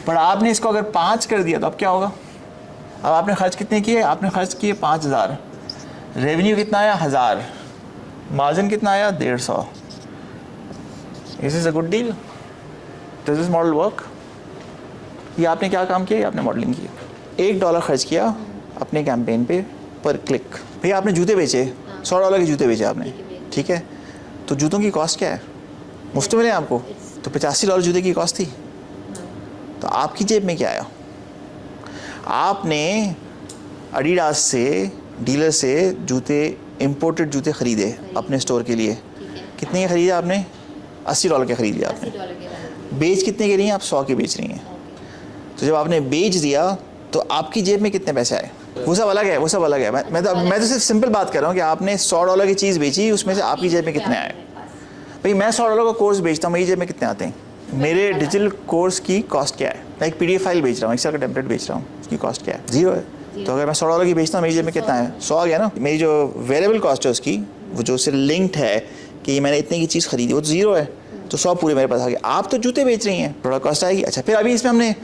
पर आपने इसको अगर 5 कर दिया तो अब क्या होगा? अब आपने खर्च कितने किए? आपने खर्च किए 5000, रेवेन्यू कितना आया? 1000, मार्जिन कितना आया? 150। Is is a good deal? This is model work? ये आपने क्या काम किया? आपने मॉडलिंग की। $1 खर्च किया अपने कैंपेन पे पर क्लिक। भैया आपने जूते बेचे, $100 के जूते बेचे आपने, ठीक है, तो जूतों की कॉस्ट क्या है? मुफ्त में मिले आपको, तो $85 जूते की कॉस्ट थी। तो आपकी जेब में क्या आया? आपने एडिडास से, डीलर से जूते, इंपोर्टेड जूते ख़रीदे अपने स्टोर के लिए। कितने के ख़रीदे आपने? $80 के ख़रीद लिया आपने। बेच कितने के रही हैं आप? 100 के बेच रही हैं। तो जब आपने बेच दिया तो आपकी जेब में कितने पैसे आए? वो सब अलग है, वो सब अलग है। मैं तो सिर्फ सिंपल बात कर रहा हूँ कि आपने $100 की चीज़ बेची, उसमें से आपकी जेब में कितने आए? भाई मैं $100 का कोर्स बेचता हूँ, मेरी जेब में कितने आते हैं? मेरे डिजिटल कोर्स की कॉस्ट क्या है? मैं एक PDF फाइल बेच रहा हूँ, एक्सेल का टेम्पलेट बेच रहा हूँ, उसकी कॉस्ट क्या है? 0 है। तो अगर मैं $100 की बेचता हूँ, मेरी जेब में कितना है? 100 आ गया ना। मेरी जो वेरिएबल कॉस्ट है उसकी, वो जो उससे लिंक्ड है कि मैंने इतने की चीज़ खरीदी, वो तो 0 है। तो 100 पूरे मेरे पास आ गया। आप तो जूते बेच रही हैं, प्रोडक्ट कॉस्ट आएगी। अच्छा, फिर अभी इसमें हमने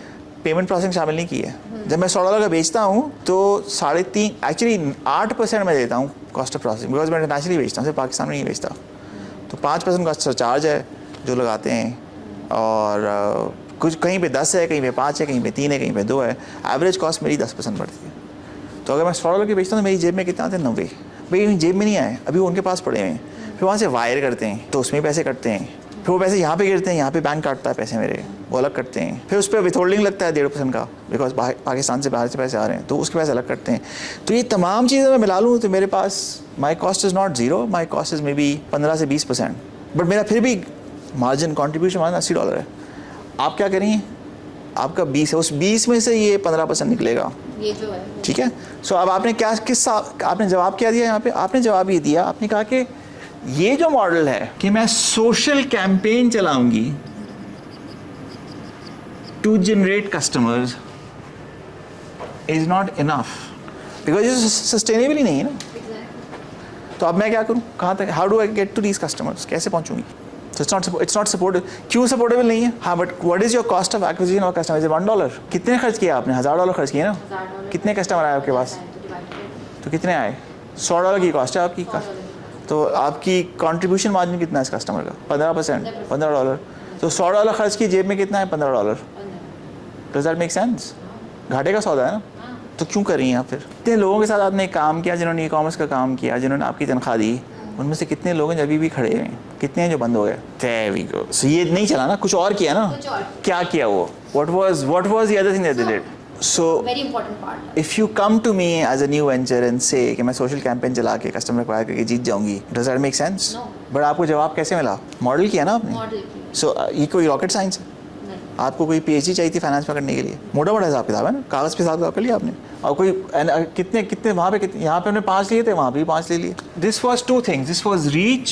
पेमेंट प्रोसेसिंग शामिल नहीं की है। जब मैं $100 का बेचता हूँ तो 3.5, एक्चुअली 8% मैं देता हूँ कॉस्ट ऑफ प्रोसेसिंग, बिकॉज मैं इंटरनेशनली बेचता हूँ, सिर्फ पाकिस्तान में नहीं बेचता। तो 5% का सरचार्ज है जो लगाते हैं, और कुछ कहीं पे 10 है, कहीं पे 5 है, कहीं पे 3 है, कहीं पे 2 है। एवरेज कॉस्ट मेरी 10% बढ़ती है। तो अगर मैं $100 की बेचता हूँ तो मेरी जेब में कितना आते हैं? 90। भाई जेब में नहीं आए, अभी उनके पास पड़े हुए हैं। फिर वहाँ से वायर करते हैं तो उसमें पैसे कटते हैं, फिर वो पैसे यहाँ पे गिरते हैं, यहाँ पे बैंक काटता है पैसे मेरे, वो अलग करते हैं। फिर उस पर विथहोल्डिंग लगता है 1.5% का, बिकॉज पाकिस्तान से बाहर से पैसे आ रहे हैं, तो उसके पैसे अलग करते हैं। तो ये तमाम चीज़ें मैं मिला लूँ तो मेरे पास my cost is not 0, my cost is maybe 15 से 20%, बट मेरा फिर भी मार्जिन, कॉन्ट्रीब्यूशन मार्जिन $80 है। आप क्या करेंगे? आपका 20 है, उस 20 में से ये 15% निकलेगा, ये जो है। ठीक है। सो अब आपने क्या, आपने जवाब क्या दिया यहाँ पे? आपने जवाब ये दिया, आपने कहा कि ये जो मॉडल है कि मैं सोशल कैंपेन चलाऊंगी to generate customers is not enough, because ये सस्टेनेबल ही नहीं है ना। तो अब मैं क्या करूँ? कहाँ तक? How do I get to these customers? कैसे पहुँचूंगी? तो इट्स नॉट सपोर्टेबल। क्यों सपोर्टेबल नहीं है? हाँ, but what is your cost of acquisition of customer? Is $1। कितने खर्च किया आपने? $1000 खर्च किए ना। कितने कस्टमर आए आपके पास? तो कितने आए? $100 की कॉस्ट है आपकी। तो आपकी कंट्रीब्यूशन मार्जिन कितना है इस कस्टमर का? 15%, $15। तो $100 खर्च की, जेब में कितना है? $15। Does that make sense? घाटे का सौदा है ना, तो क्यों कर रही हैं आप फिर? कितने लोगों के साथ आपने काम किया जिन्होंने ई कॉमर्स का काम किया, जिन्होंने आपकी तनख्वाह दी, उनमें से कितने लोग हैं जो अभी भी खड़े हैं? कितने हैं जो बंद हो गए? There we go. So ये नहीं चला ना, कुछ और किया ना? कुछ और। क्या किया वो? What was the other thing that they did? So very important part. if you come to me as a new venture and say कि मैं सोशल कैंपेन चला के कस्टमर एक्वायर करके जीत जाऊंगी, does that make sense? No. But आपको जवाब कैसे मिला? मॉडल किया ना आपने? मॉडल की सो ये कोई रॉकेट साइंस है? नहीं। आपको कोई PhD चाहिए थी फाइनेंस में करने के लिए? मोटा मोटा हिसाब किताब है ना, कागज़ पे हिसाब किताब कर लिया आपने। और कोई कितने कितने वहाँ पे कितने, यहाँ पे हमने 5 लिए थे, वहाँ भी 5 ले लिए। This was 2 things, this was reach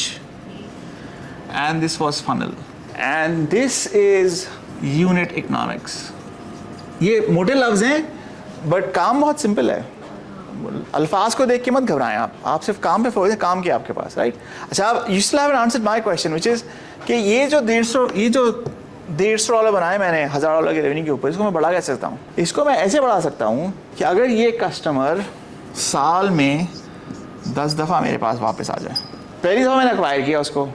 and this was funnel and this is unit economics. ये मोटे लफ्ज़ हैं बट काम बहुत सिंपल है। अल्फाज को देख के मत घबराएं आप सिर्फ काम पे फोकस है, काम किया आपके पास, राइट? अच्छा, आप you still haven't answered my question which is कि ये जो $150 बनाए मैंने $1000 के रेवेन्यू के ऊपर, इसको मैं बढ़ा कैसे सकता हूँ? इसको मैं ऐसे बढ़ा सकता हूँ कि अगर ये कस्टमर साल में 10 दफ़ा मेरे पास वापस आ जाए। पहली दफ़ा मैंने एक्वायर किया उसको,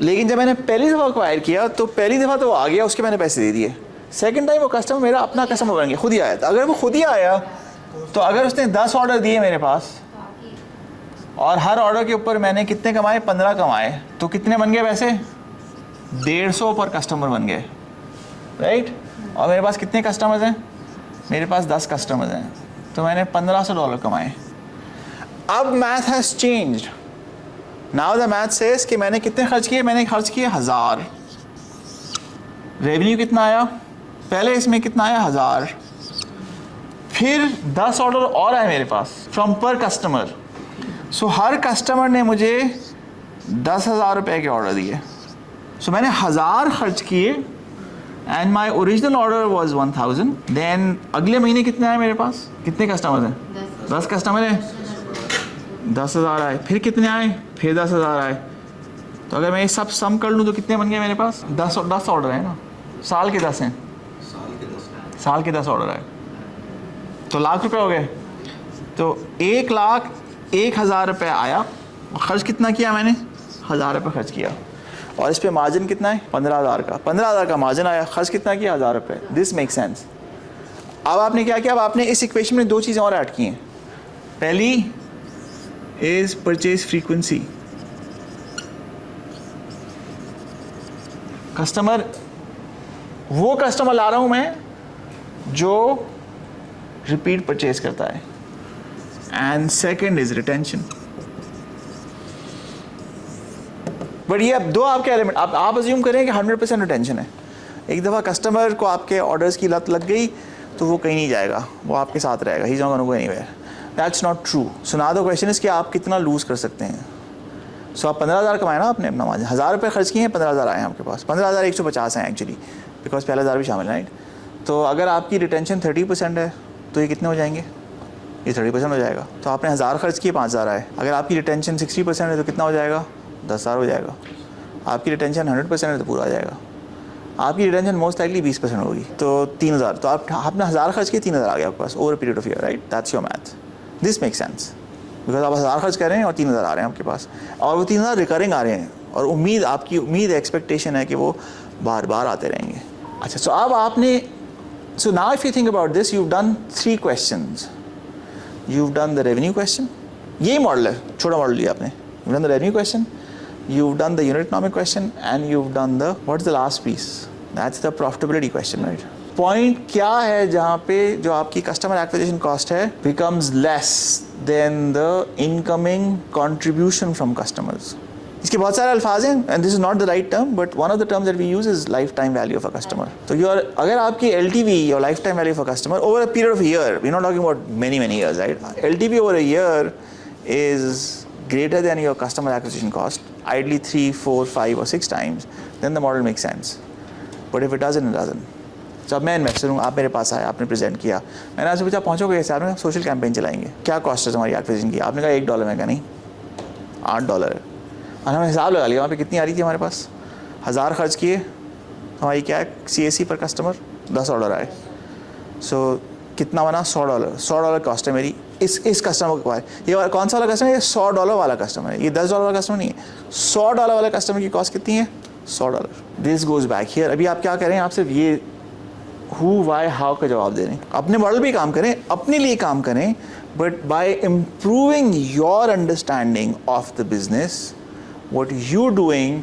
लेकिन जब मैंने पहली दफ़ा एक्वायर किया तो पहली दफ़ा तो वो आ गया, उसके मैंने पैसे दे दिए। सेकंड टाइम वो कस्टमर मेरा अपना कस्टमर बन गया, खुद ही आया। तो अगर वो खुद ही आया तो अगर उसने 10 ऑर्डर दिए मेरे पास और हर ऑर्डर के ऊपर मैंने कितने कमाए? 15 कमाए, तो कितने बन गए पैसे? 150 पर कस्टमर बन गए, राइट? और मेरे पास कितने कस्टमर्स हैं? मेरे पास 10 कस्टमर्स हैं, तो मैंने $1500 कमाए। अब math has changed. Now the math says कि मैंने कितने खर्च किए? मैंने खर्च किए 1000। रेवेन्यू कितना आया? पहले इसमें कितना आया? 1000। फिर 10 ऑर्डर और आए मेरे पास फ्रॉम पर कस्टमर। सो हर कस्टमर ने मुझे 10,000 रुपये के ऑर्डर दिए। सो मैंने 1000 खर्च किए and my original order was 1000। Then अगले महीने कितने आए मेरे पास? कितने कस्टमर हैं? 10 कस्टमर हैं, 10,000 आए। फिर कितने आए? फिर 10,000 आए। तो अगर मैं ये सब सम कर लूँ तो कितने बन गए मेरे पास? 10 ऑर्डर है ना, साल के 10 हैं, साल के 10 ऑर्डर आए तो लाख रुपए हो गए। तो 1,01,000 रुपये आया और खर्च कितना किया मैंने? 1000 रुपये खर्च किया। और इस पे मार्जिन कितना है? 15,000 का। 15,000 का मार्जिन आया, खर्च कितना किया? 1000 रुपये। This make sense. अब आपने क्या किया? अब आपने इस इक्वेशन में 2 चीज़ें और ऐड की हैं। पहली इज परचेज फ्रीक्वेंसी। कस्टमर, वो कस्टमर ला रहा हूं मैं जो रिपीट परचेज करता है। And second is retention. But ये अब 2 आपके एलिमेंट, आप अज्यूम करें कि 100% रिटेंशन है। एक दफ़ा कस्टमर को आपके ऑर्डर्स की लत लग गई तो वो कहीं नहीं जाएगा, वो आपके साथ रहेगा। He is not gonna go anywhere. That's not true. So now the question is कि आप कितना लूज़ कर सकते हैं। सो आप 15,000 कमाए ना आपने अपना मार्जिन, 1000 रुपये खर्च किए हैं, 15,000 आए हैं आपके पास। 15,150 हैं एक्चुअली, बिकॉज पहला 1000 भी शामिल है, राइट? तो अगर आपकी रिटेंशन 30% है तो ये कितने हो जाएंगे? ये 30% हो जाएगा। तो आपने 1000 खर्च किए, 5000 आए। अगर आपकी रिटेंशन 60% है तो कितना हो जाएगा? 10,000 हो जाएगा। आपकी रिटेंशन 100% है तो पूरा आ जाएगा। आपकी रिटेंशन मोस्ट लाइकली 20% होगी तो 3000। तो आपने 1000 खर्च किए, 3000 आ गया आपके पास over period of year, right? That's your math. This make sense because आप 1000 खर्च कर रहे हैं और 3000 आ रहे हैं आपके पास, और वो 3000 रिकरिंग आ रहे हैं, और आपकी उम्मीद एक्सपेक्टेशन है कि वो बार बार आते रहेंगे। अच्छा, सो अब आपने, so now if you think about this, you've done 3 questions. You've done the revenue question. यही मॉडल है, छोटा मॉडल लिया आपने। You've done the revenue question, you've done the unit economic question, and you've done the, what's the last piece? That's the profitability question, right? Point क्या है जहाँ पे जो आपकी कस्टमर एक्विजिशन कॉस्ट है becomes less than the incoming contribution from customers. इसके बहुत सारे अल्फाज हैं and this is not the right term, but one of the terms that we use is lifetime value of a customer. तो अगर आपकी LTV और lifetime value of a customer over a period of year, we not talking about many years, right? LTV over a year is greater than your customer acquisition cost, ideally 3, 4, 5 or 6 times, then the model makes sense. But if it doesn't, it doesn't. तो अब मैं इन्वेस्टर हूँ, आप मेरे पास आए, आपने प्रेजेंट किया, मैंने आपसे पूछा पहुँचोगे कैसे? आपने सोशल कैंपेन चलाएंगे, क्या कॉस्ट है तुम्हारी एक्विजिशन की? आपने कहा $1 में, का नहीं $8 है। और हमें हिसाब लगा लिया वहाँ पे कितनी आ रही थी हमारे पास। 1000 खर्च किए, हमारी क्या है CAC पर कस्टमर 10 ऑर्डर आए। सो कितना बना? $100। $100 कॉस्ट है मेरी इस कस्टमर को। ये कौन सा वाला कस्टमर है? ये $100 वाला कस्टमर है, ये $10 वाला कस्टमर नहीं है। $100 वाला कस्टमर की कॉस्ट कितनी है? $100. This goes back here. अभी आप क्या करें, आप सिर्फ ये हु वाई हाउ का जवाब दे रहे हैं. अपने मॉडल पे काम करें, अपने लिए काम करें, but by improving your understanding of the business, what you're doing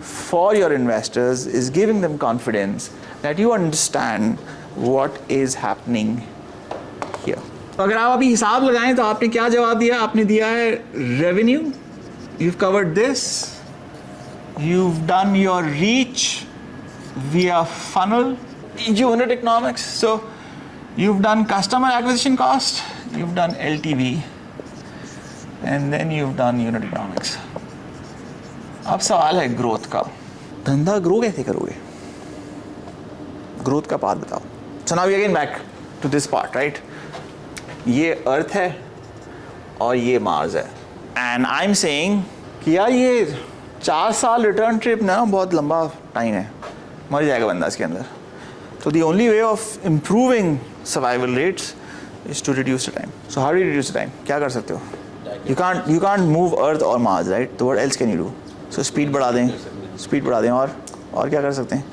for your investors is giving them confidence that you understand what is happening here. अगर आप अभी हिसाब लगाएं तो आपने क्या जवाब दिया? आपने दिया है revenue, you've covered this, you've done your reach via funnel, unit economics, so you've done customer acquisition cost, you've done LTV, and then you've done unit economics. अब सवाल है ग्रोथ का. धंधा ग्रो कैसे करोगे? ग्रोथ का पार्ट बताओ. So now we again back to this part, right? ये अर्थ है और ये मार्स है, एंड आई एम सेइंग कि यार ये 4 साल रिटर्न ट्रिप ना बहुत लंबा टाइम है, मर जाएगा बंदा इसके अंदर. तो the only way of improving survival rates is to reduce the time. So how do you reduce the time? क्या कर सकते हो? You can't move Earth or Mars, right? तो what else can you do? So speed बढ़ा दें, स्पीड बढ़ा दें, और क्या कर सकते हैं?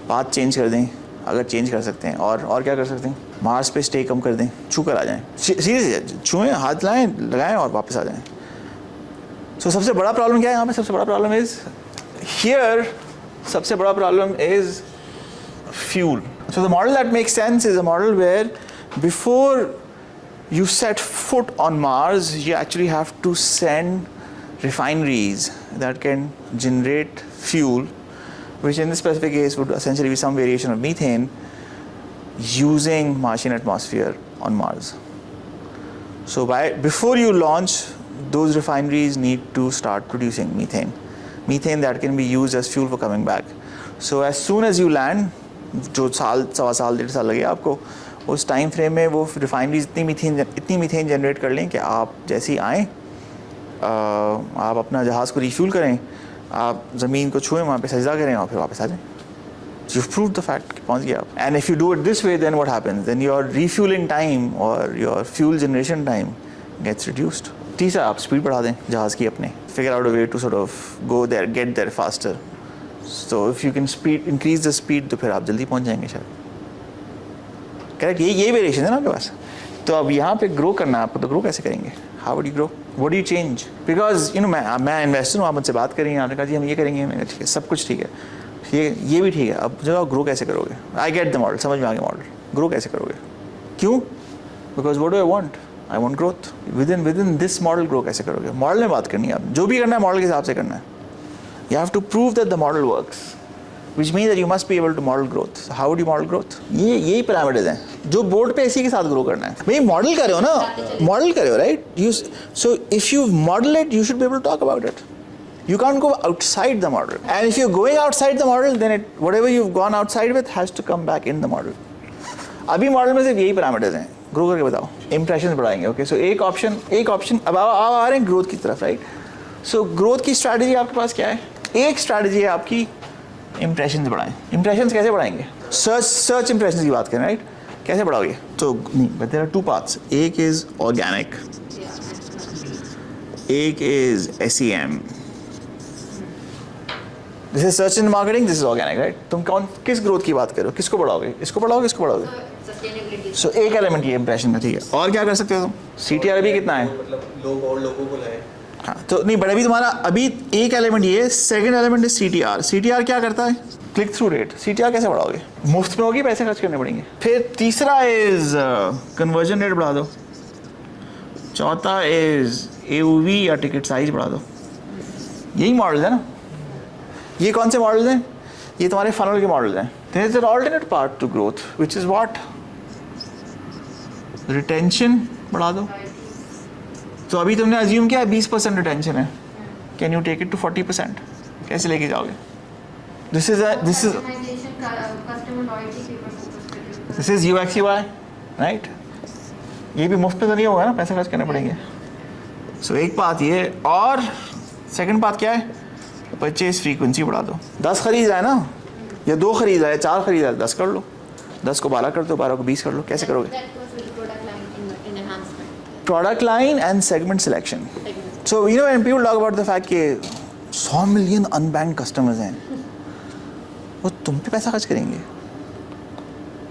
पाथ चेंज कर दें अगर चेंज कर सकते हैं, और क्या कर सकते हैं? मार्स पे स्टे कम कर दें, छू कर आ जाएं, सीधे छुएं, हाथ लाएं, लगाएं और वापस आ जाएं. सो सबसे बड़ा प्रॉब्लम क्या है यहाँ पे? सबसे बड़ा प्रॉब्लम इज हियर, सबसे बड़ा problem is fuel. So the model that makes sense is a model where before you set foot on Mars, you actually have to send refineries that can generate fuel, which in this specific case would essentially be some variation of methane, using Martian atmosphere on Mars. So before you launch, those refineries need to start producing methane that can be used as fuel for coming back. So as soon as you land, जो साल, सवा साल, 1.5 साल लगे आपको, उस टाइम फ्रेम में वो रिफाइनरीज इतनी मीथेन जनरेट कर लें कि आप जैसे ही आएँ, आप अपना जहाज़ को रिफ्यूल करें, आप ज़मीन को छुएं, वहाँ पे सजदा करें और फिर वापस आ जाएं. यू प्रूव द फैक्ट कि पहुँच गया आप. And if you do it this way, then what happens? Then your refuelling time और your fuel generation time gets reduced. तीसरा, आप स्पीड बढ़ा दें जहाज़ की अपने. Figure out a way to sort of go there, get there faster. So if you can speed increase the speed, तो फिर आप जल्दी पहुँच जाएंगे शायद. करेक्ट, ये वेरिएशन है ना आपके पास. तो अब यहाँ पे ग्रो करना है आपको, तो ग्रो कैसे करेंगे? How would you grow? What do you change? Because you know मैं इन्वेस्टर हूँ, आप मुझसे बात करेंगे, आपने कहा जी हम ये करेंगे, मैंने ठीक है, सब कुछ ठीक है, ये भी ठीक है. अब जो आप ग्रो कैसे करोगे? आई गेट द मॉडल, समझ में आ गया मॉडल. ग्रो कैसे करोगे? क्यों? Because what do I want? I want growth. With in this model grow कैसे करोगे? मॉडल में बात करनी है. आप जो भी करना है मॉडल के हिसाब से करना है. You have to prove that the model works, which means that you must be able to model growth. So how would you model growth? यही पैरामीटर्स हैं जो बोर्ड पे इसी के साथ ग्रो करना है. भाई मॉडल कर रहे हो ना, मॉडल कर रहे हो, right? So if you model it, you should be able to talk about it. You can't go outside the model. And if you're going outside the model, then whatever you've gone outside with has to come back in the model. अभी मॉडल में सिर्फ यही पैरामीटर्स हैं. ग्रो करके बताओ. इंप्रेशन बढ़ाएंगे. ओके, सो एक ऑप्शन अब आ रहे हैं ग्रोथ की तरफ, राइट? सो ग्रोथ की स्ट्रैटेजी आपके पास क्या है? एक स्ट्रैटेजी है आपकी, इंप्रेशंस बढ़ाएं. इंप्रेशंस कैसे बढ़ाएंगे? सर्च इंप्रेशंस की बात करें, राइट? कैसे बढ़ाओगे? तो नहीं, बट देयर आर 2 पार्ट्स. एक इज ऑर्गेनिक, एक is SEM. This is search and marketing, this is organic, right? तुम किस ग्रोथ की बात करो? किसको बढ़ाओगे? इसको बढ़ाओगे, इसको बढ़ाओगे? सो एक एलिमेंट ये इंप्रेशन का, ठीक है. और क्या कर सकते हो तुम? CTR अभी कितना है? मतलब लोग और लोगों को लाए. हाँ, तो नहीं, बट अभी तुम्हारा एक एलिमेंट ये, सेकंड एलिमेंट इज CTR क्या करता है? Click through rate. CTR कैसे बढ़ाओगे? मुफ्त में होगी, पैसे खर्च करने पड़ेंगे. फिर तीसरा इज कन्वर्जन रेट बढ़ा दो. चौथा इज AOV या टिकट साइज बढ़ा दो. यही मॉडल है ना. ये कौन से मॉडल हैं? ये तुम्हारे फनल के मॉडल हैं. There is an alternate part to growth which is what? Retention बढ़ा दो. तो अभी तुमने अज्यूम किया 20% रिटेंशन है. Can you take it to 40%? कैसे लेके जाओगे? This is UX/UI, right? ये भी मुफ्त में तो नहीं होगा ना, पैसे खर्च करने पड़ेंगे. सो एक बात ये, और सेकंड बात क्या है? परचेज फ्रीक्वेंसी बढ़ा दो. 10 खरीद रहा है ना, या 2 खरीद रहा है, 4 खरीद रहा है, 10 कर लो. 10 को 12 कर दो, 12 को 20 कर लो. कैसे करोगे? Product line and segment selection. So you know when people talk about the fact कि 100 million unbanked customers हैं, वो तुम पे पैसा खर्च करेंगे,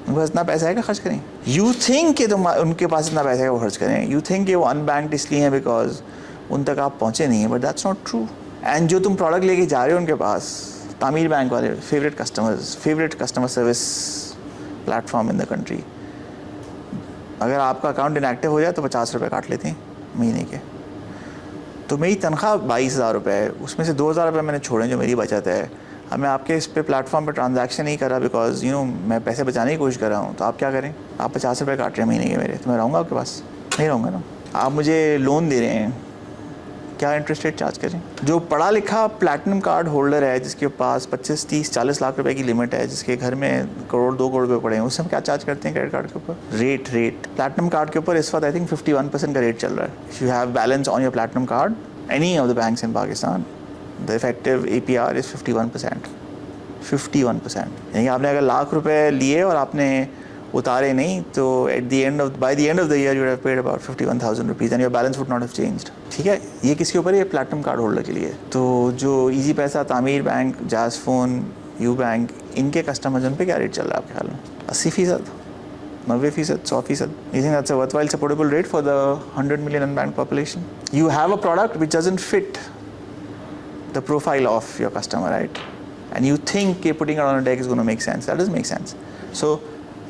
उनके पास इतना पैसा है कि खर्च करें। यू थिंक कि तुम उनके पास इतना पैसा है वो खर्च करें, यू थिंक कि वो अनबैंक्ड इसलिए हैं बिकॉज उन तक आप पहुँचे नहीं हैं, but that's not true. And जो तुम प्रोडक्ट लेके जा रहे हो उनके पास, तामीर बैंक वाले favourite customer service platform in the country, अगर आपका अकाउंट इनएक्टिव हो जाए तो 50 रुपये काट लेते हैं महीने के। तो मेरी तनख्वाह 22,000 रुपये है, उसमें से 2,000 रुपये मैंने छोड़े जो मेरी बचत है। अब मैं आपके इस पे प्लेटफॉर्म पे ट्रांजैक्शन नहीं कर रहा बिकॉज मैं पैसे बचाने की कोशिश कर रहा हूँ, तो आप क्या करें, आप 50 रुपये काट रहे हैं महीने के मेरे, तो मैं रहूँगा आपके पास? नहीं रहूँगा ना। आप मुझे लोन दे रहे हैं, क्या इंटरेस्ट रेट चार्ज करें? जो पढ़ा लिखा प्लैटिनम कार्ड होल्डर है जिसके पास 25, 30, 40 लाख रुपए की लिमिट है, जिसके घर में करोड़ 2 करोड़ रुपए पड़े हैं, उससे हम क्या चार्ज करते हैं क्रेडिट कार्ड के ऊपर? रेट प्लैटिनम कार्ड के ऊपर इस वक्त आई थिंक 51% का रेट चल रहा है। If you have balance on your platinum card any of the banks in Pakistan, the effective APR is 51%। 51%। यानी आपने अगर लाख रुपए लिए और आपने उतारे नहीं, तो by the end of the year you would have paid about 51,000 rupees and your balance would not have changed। ठीक है, ये किसके ऊपर है? ये प्लैटिनम कार्ड होल्डर के लिए। तो जो इजी पैसा, तामीर बैंक, जाज फोन, यू बैंक, इनके कस्टमर्स उन पे क्या रेट चल रहा है आपके ख्याल में? 80%, 90%, 100%? You think that's a worthwhile supportable rate for the 100 million unbanked population? You have a product which doesn't fit the profile of your customer, right? And you think putting it on a deck is going to make sense. That doesn't make sense. So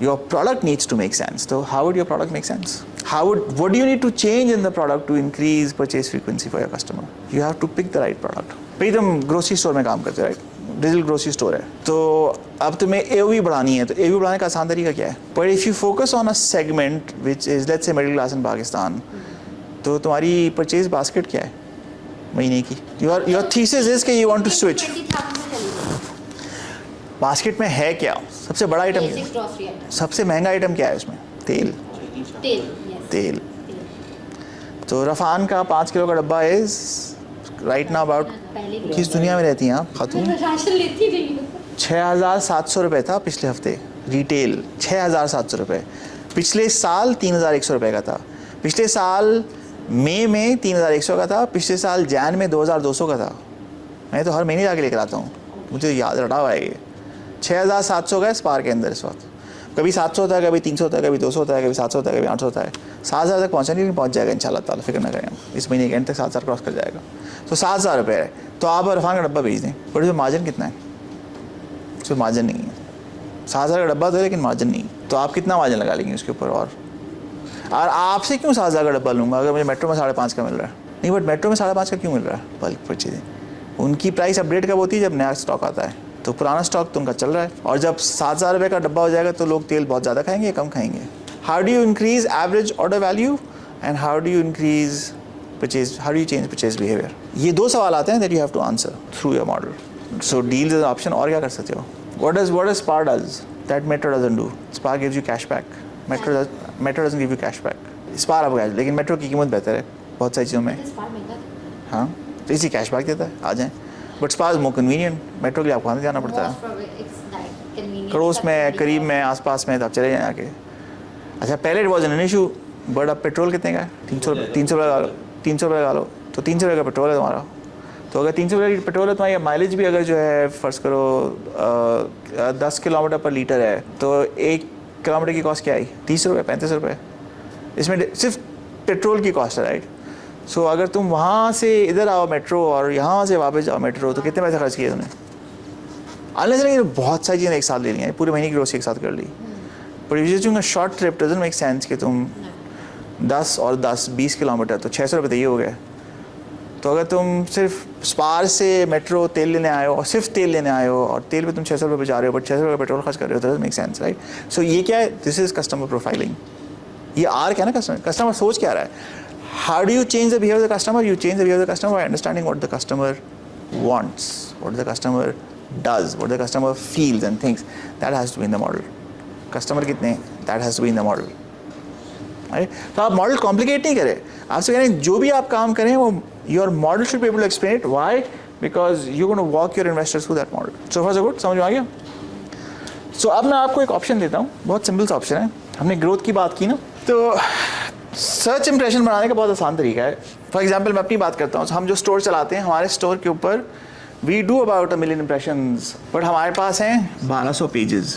your product needs to make sense. So how would your product make sense? What do you need to change in the product to increase purchase frequency for your customer? You have to pick the right product. भाई तुम ग्रोसरी स्टोर में काम करते हो, राइट? डिजिटल ग्रोसरी स्टोर है, तो अब तुम्हें AOV बढ़ानी है, तो AOV बढ़ाने का आसान तरीका क्या है? But if you focus on a segment which is let's say middle class in Pakistan, तो तुम्हारी परचेज बास्केट क्या है महीने की? Your thesis is कि you want to switch. Basket में है क्या? सबसे बड़ा आइटम, सबसे महंगा आइटम क्या है उसमें? तेल। तो रफ़ान का 5 किलो का डब्बा इज राइट नाउ अबाउट, किस दुनिया में रहती हैं आप खातून? 6,700 रुपये था पिछले हफ्ते रिटेल, 6,700 रुपये। पिछले साल 3,100 रुपये का था, पिछले साल मई में 3,100 का था, पिछले साल जैन में 2,200 का था। मैं तो हर महीने जाके लेकर आता हूँ, मुझे याद रटा हुआ है ये। 6,700 का है स्पार के अंदर इस वक्त। कभी 700 होता है, कभी 300 होता है, कभी 200 होता है, कभी 700 होता है, कभी 800 होता है। 7,000 तक पहुँचा नहीं, पहुँच जाएगा इंशाल्लाह ताला, फिक्र ना करें हम, इस महीने के एंड तक 7,000 क्रॉस कर जाएगा। तो 7,000 रुपये है, तो आप रफ़ान का डब्बा भेज दें, बट उसमें मार्जिन कितना है? उसमें मार्जिन नहीं है। 7,000 का डब्बा तो है लेकिन मार्जिन नहीं, तो आप कितना मार्जिन लगा लेंगे उसके ऊपर? और आपसे क्यों 7,000 का डब्बा लूँगा अगर मुझे मेट्रो में 5.5 का मिल रहा है? नहीं, बट मेट्रो में 5.5 का क्यों मिल रहा है? बल्क परचेजिंग, उनकी प्राइस अपडेट कब होती है? जब नया स्टॉक आता है, तो पुराना स्टॉक तो उनका चल रहा है, और जब 7,000 रुपये का डब्बा हो जाएगा तो लोग तेल बहुत ज़्यादा खाएंगे या कम खाएंगे? How do you increase average order value and how do you increase purchase, how do you change purchase behaviour? ये 2 सवाल आते हैं that you have to answer through your model. So deals is option, और क्या कर सकते हो? What does Spar does that Metro doesn't do? Spar gives you cashback, Metro doesn't give you cashback. Spar आपको, लेकिन मेट्रो की कीमत बेहतर है बहुत सारी चीज़ों में। हाँ, तो इसी कैशबैक देता है, आ जाएँ। But spar is more convenient, metro के लिए आपको आने जाना पड़ता है। करोस में, करीब में, आसपास में, तो आप चले जाएँ आके। अच्छा, पहले it was an issue, but अब पेट्रोल कितने का है? 300 रुपये लगा लो, 300 रुपये लगा लो, तो 300 रुपये का पेट्रोल है तुम्हारा। तो अगर 300 रुपये की पेट्रोल है, तुम्हारी माइलेज भी अगर जो है फ़र्ज़ करो 10 किलोमीटर पर लीटर है, तो 1 किलोमीटर की कॉस्ट क्या आई? 30 रुपये, 35 रुपये। इसमें सिर्फ पेट्रोल की कॉस्ट है, राइट? सो अगर तुम वहाँ से इधर आओ मेट्रो और यहाँ से वापस जाओ मेट्रो, तो कितने पैसे खर्च किए तुमने? अनलेस बहुत सारी चीज़ें एक साथ ले ली हैं, पूरे महीने की ग्रोसरी एक साथ कर ली। But if you just doing a short trip doesn't make sense कि तुम 10 और 10 20 किलोमीटर, तो 600 रुपये तो ये हो गए। तो अगर तुम सिर्फ स्पार से मेट्रो तेल लेने आए हो, और सिर्फ तेल लेने आए हो, और तेल पे तुम 600 रुपये बचा रहे हो, बट 600 रुपये पेट्रोल खर्च कर रहे हो, तो डजंट मेक सेंस, राइट? सो ये क्या है? This is customer profiling. ये आर क्या ना, कस्टमर सोच क्या रहा है? How do you change the behavior of the customer? You change the behavior of the customer by understanding what the customer wants, what the customer does, what the customer feels and thinks. That has to be in the model. Customer कितने? That has to be in the model. Right? तो आप मॉडल कॉम्प्लिकेट नहीं करें। आपसे कह रहे हैं जो भी आप काम करें वो your model should be able to explain it. Why? Because you're going to walk your investors through that model. So far so good, समझ में आ गया? So अब मैं आपको एक ऑप्शन देता हूँ, बहुत सिंपल सा ऑप्शन है। हमने ग्रोथ की बात की ना, तो सर्च इंप्रेशन बनाने का बहुत आसान तरीका है। फॉर एग्जांपल मैं अपनी बात करता हूँ, हम जो स्टोर चलाते हैं, हमारे स्टोर के ऊपर we do about 1 million impressions, but हमारे पास हैं 1200 पेजेस।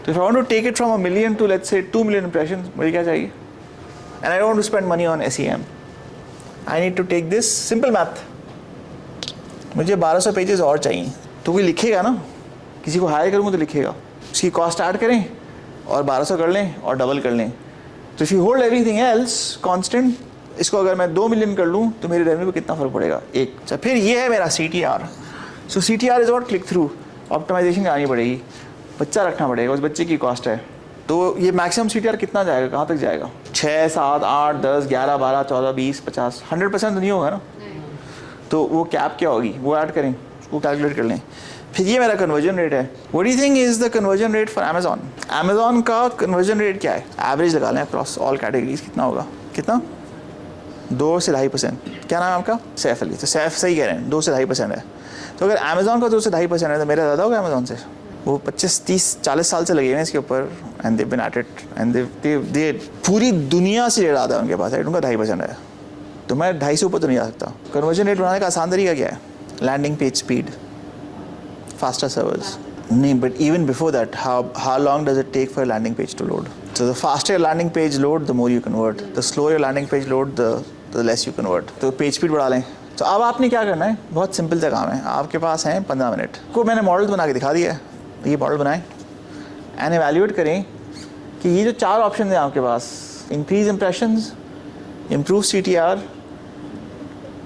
तो if I want to take it from 1 million to let's say 2 million impressions, मुझे क्या चाहिए? And I don't want to spend money on SEM, I need to take this simple math. मुझे 1200 पेजेस और चाहिए। तो कोई लिखेगा ना, किसी को हायर करूँगा तो लिखेगा, उसकी कॉस्ट ऐड करें और 1200 कर लें और डबल कर लें। तो if you hold everything else constant, इसको अगर मैं 2 million कर लूँ तो मेरे रेवेन्यू पे कितना फ़र्क पड़ेगा? 1। अच्छा, फिर ये है मेरा CTR। So CTR is what? Click through optimisation करानी पड़ेगी, बच्चा रखना पड़ेगा, उस बच्चे की कॉस्ट है। तो ये मैक्सिमम CTR कितना जाएगा, कहाँ तक जाएगा? 6, 7, 8, 10, 11, 12, 14, 20, 50, 100% तो नहीं होगा ना। तो वो कैप क्या होगी, वो ऐड करें, उसको कैलकुलेट कर लें। फिर ये मेरा कन्वर्जन रेट है। What do you think is the conversion rate for Amazon? Amazon का कन्वर्जन रेट क्या है? एवरेज लगा लें अक्रॉस ऑल कैटेगरीज, कितना होगा? कितना? 2 से 2.5%। क्या नाम है आपका? सैफ अली। तो सैफ सही कह रहे हैं, 2 से 2.5% है। तो अगर अमेजॉन का 2 से 2.5% है तो मेरा ज़्यादा होगा अमेजॉन से? वो 25, 30, 40 साल से लगे हुए हैं इसके ऊपर, and they been at it, and they पूरी दुनिया से रेट आता है उनके पास, रेट उनका 2.5% है। तो मैं 2.5 से ऊपर तो नहीं आ सकता। कन्वर्जन रेट बनाने का आसान तरीका क्या है? Landing page speed, faster servers. No, but even before that, how long does it take for a landing page to load? So the faster your landing page load, the more you convert. The slower your landing page load, the less you convert. तो पेज स्पीड बढ़ा लें। तो अब आपने क्या करना है? बहुत सिंपल सा काम है। आपके पास हैं 15 मिनट को मैंने मॉडल बना के दिखा दिया है। ये मॉडल बनाएं एंड एवेल्यूएट करें कि ये जो 4 ऑप्शन हैं आपके पास, increase impressions, improve CTR,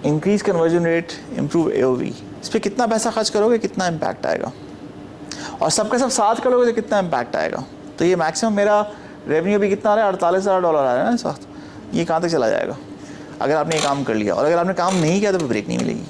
increase conversion rate, improve AOV, इस पर कितना पैसा खर्च करोगे, कितना इम्पैक्ट आएगा, और सबके सब साथ करोगे तो कितना इम्पैक्ट आएगा। तो ये मैक्सिमम मेरा रेवेन्यू भी कितना आ रहा है? $48,000 आ रहा है ना इस वक्त। ये कहाँ तक चला जाएगा अगर आपने ये काम कर लिया? और अगर आपने काम नहीं किया तो ब्रेक नहीं मिलेगी।